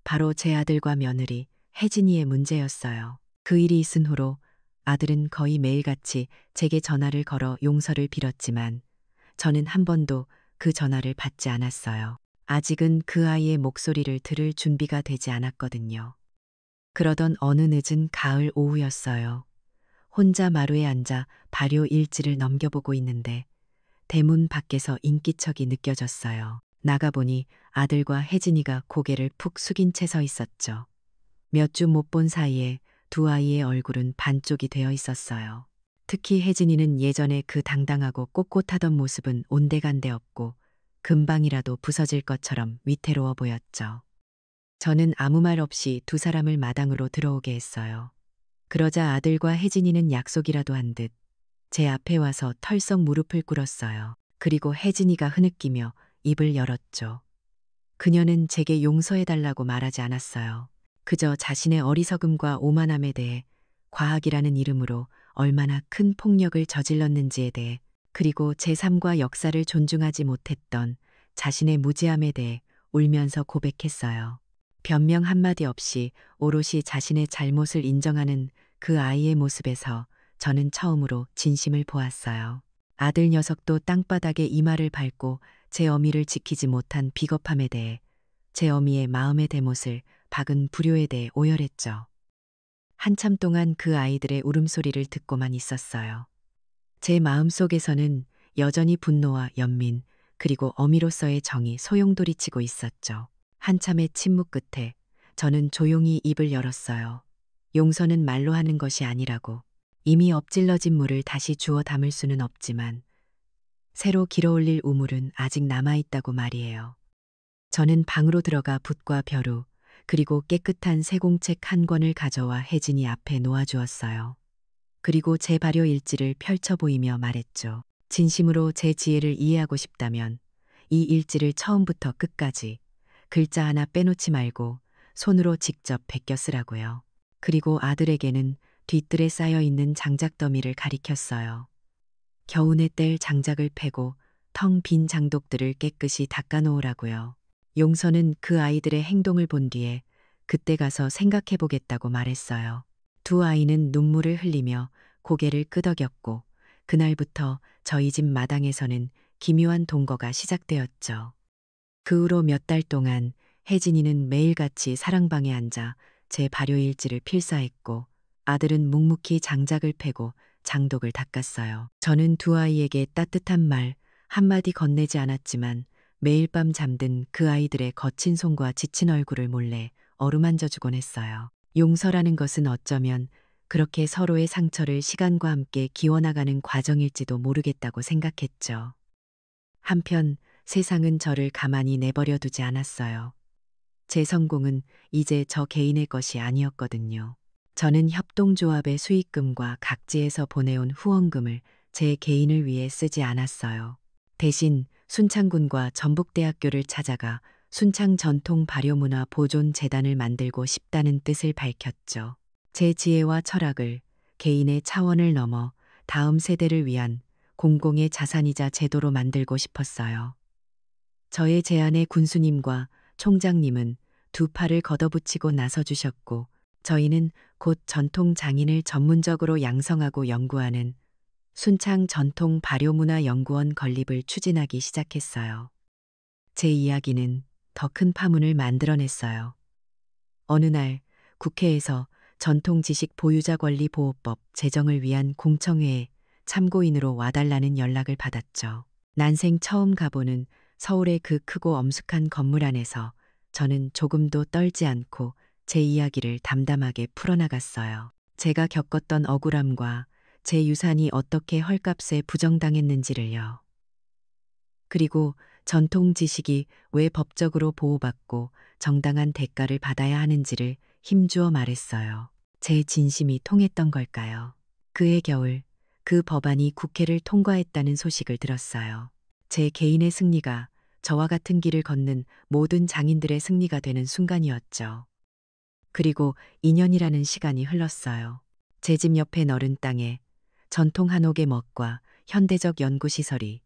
S1: 바로 제 아들과 며느리 혜진이의 문제였어요. 그 일이 있은 후로 아들은 거의 매일같이 제게 전화를 걸어 용서를 빌었지만 저는 한 번도 그 전화를 받지 않았어요. 아직은 그 아이의 목소리를 들을 준비가 되지 않았거든요. 그러던 어느 늦은 가을 오후였어요. 혼자 마루에 앉아 발효 일지를 넘겨보고 있는데 대문 밖에서 인기척이 느껴졌어요. 나가보니 아들과 혜진이가 고개를 푹 숙인 채 서 있었죠. 몇 주 못 본 사이에 두 아이의 얼굴은 반쪽이 되어 있었어요. 특히 혜진이는 예전에 그 당당하고 꼿꼿하던 모습은 온데간데 없고 금방이라도 부서질 것처럼 위태로워 보였죠. 저는 아무 말 없이 두 사람을 마당으로 들어오게 했어요. 그러자 아들과 혜진이는 약속이라도 한 듯 제 앞에 와서 털썩 무릎을 꿇었어요. 그리고 혜진이가 흐느끼며 입을 열었죠. 그녀는 제게 용서해달라고 말하지 않았어요. 그저 자신의 어리석음과 오만함에 대해 과학이라는 이름으로 얼마나 큰 폭력을 저질렀는지에 대해 그리고 제 삶과 역사를 존중하지 못했던 자신의 무지함에 대해 울면서 고백했어요. 변명 한마디 없이 오롯이 자신의 잘못을 인정하는 그 아이의 모습에서 저는 처음으로 진심을 보았어요. 아들 녀석도 땅바닥에 이마를 밟고 제 어미를 지키지 못한 비겁함에 대해 제 어미의 마음의 대못을 박은 불효에 대해 오열했죠. 한참 동안 그 아이들의 울음소리를 듣고만 있었어요. 제 마음속에서는 여전히 분노와 연민 그리고 어미로서의 정이 소용돌이치고 있었죠. 한참의 침묵 끝에 저는 조용히 입을 열었어요. 용서는 말로 하는 것이 아니라고. 이미 엎질러진 물을 다시 주워 담을 수는 없지만 새로 길어올릴 우물은 아직 남아있다고 말이에요. 저는 방으로 들어가 붓과 벼루 그리고 깨끗한 세공책 한 권을 가져와 혜진이 앞에 놓아주었어요. 그리고 제 발효 일지를 펼쳐 보이며 말했죠. 진심으로 제 지혜를 이해하고 싶다면 이 일지를 처음부터 끝까지 글자 하나 빼놓지 말고 손으로 직접 베껴 쓰라고요. 그리고 아들에게는 뒤뜰에 쌓여있는 장작 더미를 가리켰어요. 겨우내 뗄 장작을 패고 텅 빈 장독들을 깨끗이 닦아 놓으라고요. 용서는 그 아이들의 행동을 본 뒤에 그때 가서 생각해 보겠다고 말했어요. 두 아이는 눈물을 흘리며 고개를 끄덕였고 그날부터 저희 집 마당에서는 기묘한 동거가 시작되었죠. 그 후로 몇 달 동안 혜진이는 매일같이 사랑방에 앉아 제 발효일지를 필사했고 아들은 묵묵히 장작을 패고 장독을 닦았어요. 저는 두 아이에게 따뜻한 말 한마디 건네지 않았지만 매일 밤 잠든 그 아이들의 거친 손과 지친 얼굴을 몰래 어루만져 주곤 했어요. 용서라는 것은 어쩌면 그렇게 서로의 상처를 시간과 함께 기워나가는 과정일지도 모르겠다고 생각했죠. 한편 세상은 저를 가만히 내버려 두지 않았어요. 제 성공은 이제 저 개인의 것이 아니었거든요. 저는 협동조합의 수익금과 각지에서 보내온 후원금을 제 개인을 위해 쓰지 않았어요. 대신 순창군과 전북대학교를 찾아가 순창 전통 발효문화 보존 재단을 만들고 싶다는 뜻을 밝혔죠. 제 지혜와 철학을 개인의 차원을 넘어 다음 세대를 위한 공공의 자산이자 제도로 만들고 싶었어요. 저의 제안에 군수님과 총장님은 두 팔을 걷어붙이고 나서주셨고 저희는 곧 전통 장인을 전문적으로 양성하고 연구하는 순창 전통 발효문화연구원 건립을 추진하기 시작했어요. 제 이야기는 더 큰 파문을 만들어냈어요. 어느 날 국회에서 전통지식 보유자 권리 보호법 제정을 위한 공청회에 참고인으로 와달라는 연락을 받았죠. 난생 처음 가보는 서울의 그 크고 엄숙한 건물 안에서 저는 조금도 떨지 않고 제 이야기를 담담하게 풀어나갔어요. 제가 겪었던 억울함과 제 유산이 어떻게 헐값에 부정당했는지를요. 그리고 전통 지식이 왜 법적으로 보호받고 정당한 대가를 받아야 하는지를 힘주어 말했어요. 제 진심이 통했던 걸까요? 그해 겨울 그 법안이 국회를 통과했다는 소식을 들었어요. 제 개인의 승리가 저와 같은 길을 걷는 모든 장인들의 승리가 되는 순간이었죠. 그리고 2년이라는 시간이 흘렀어요. 제 집 옆에 너른 땅에 전통 한옥의 멋과 현대적 연구시설이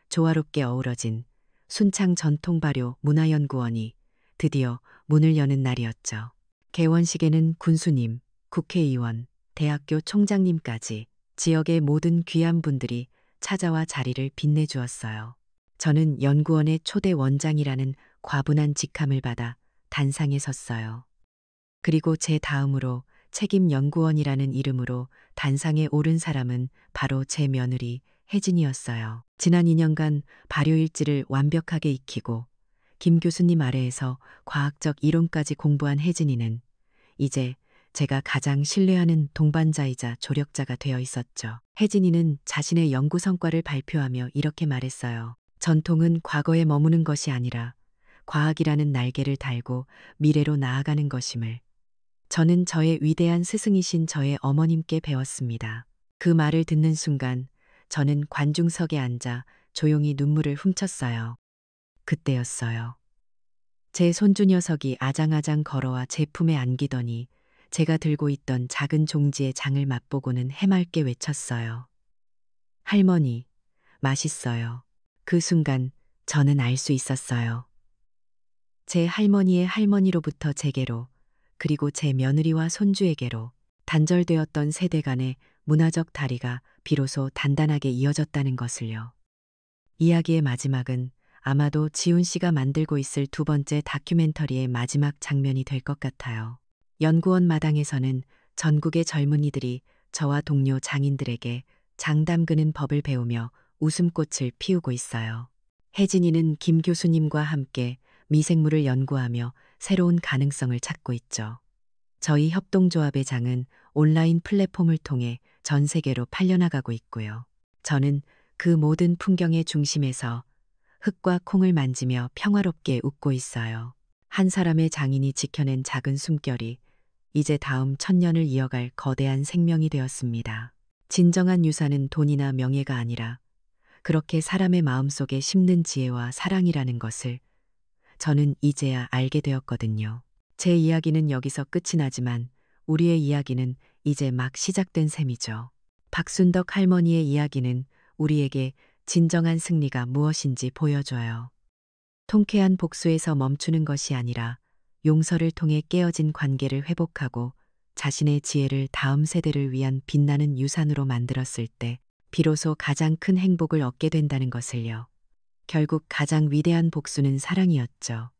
S1: 조화롭게 어우러진 순창 전통발효 문화연구원이 드디어 문을 여는 날이었죠. 개원식에는 군수님, 국회의원, 대학교 총장님까지 지역의 모든 귀한 분들이 찾아와 자리를 빛내주었어요. 저는 연구원의 초대 원장이라는 과분한 직함을 받아 단상에 섰어요. 그리고 제 다음으로 책임 연구원이라는 이름으로 단상에 오른 사람은 바로 제 며느리 혜진이었어요. 지난 2년간 발효일지를 완벽하게 익히고 김 교수님 아래에서 과학적 이론까지 공부한 혜진이는 이제 제가 가장 신뢰하는 동반자이자 조력자가 되어 있었죠. 혜진이는 자신의 연구 성과를 발표하며 이렇게 말했어요. 전통은 과거에 머무는 것이 아니라 과학이라는 날개를 달고 미래로 나아가는 것임을 저는 저의 위대한 스승이신 저의 어머님께 배웠습니다. 그 말을 듣는 순간 저는 관중석에 앉아 조용히 눈물을 훔쳤어요. 그때였어요. 제 손주 녀석이 아장아장 걸어와 제 품에 안기더니 제가 들고 있던 작은 종지의 장을 맛보고는 해맑게 외쳤어요. 할머니, 맛있어요. 그 순간 저는 알 수 있었어요. 제 할머니의 할머니로부터 제게로, 그리고 제 며느리와 손주에게로 단절되었던 세대 간의 문화적 다리가 비로소 단단하게 이어졌다는 것을요. 이야기의 마지막은 아마도 지훈 씨가 만들고 있을 두 번째 다큐멘터리의 마지막 장면이 될 것 같아요. 연구원 마당에서는 전국의 젊은이들이 저와 동료 장인들에게 장 담그는 법을 배우며 웃음꽃을 피우고 있어요. 혜진이는 김 교수님과 함께 미생물을 연구하며 새로운 가능성을 찾고 있죠. 저희 협동조합의 장은 온라인 플랫폼을 통해 전 세계로 팔려나가고 있고요. 저는 그 모든 풍경의 중심에서 흙과 콩을 만지며 평화롭게 웃고 있어요. 한 사람의 장인이 지켜낸 작은 숨결이 이제 다음 1000년을 이어갈 거대한 생명이 되었습니다. 진정한 유산은 돈이나 명예가 아니라 그렇게 사람의 마음속에 심는 지혜와 사랑이라는 것을 저는 이제야 알게 되었거든요. 제 이야기는 여기서 끝이 나지만 우리의 이야기는 이제 막 시작된 셈이죠. 박순덕 할머니의 이야기는 우리에게 진정한 승리가 무엇인지 보여줘요. 통쾌한 복수에서 멈추는 것이 아니라 용서를 통해 깨어진 관계를 회복하고 자신의 지혜를 다음 세대를 위한 빛나는 유산으로 만들었을 때 비로소 가장 큰 행복을 얻게 된다는 것을요. 결국 가장 위대한 복수는 사랑이었죠.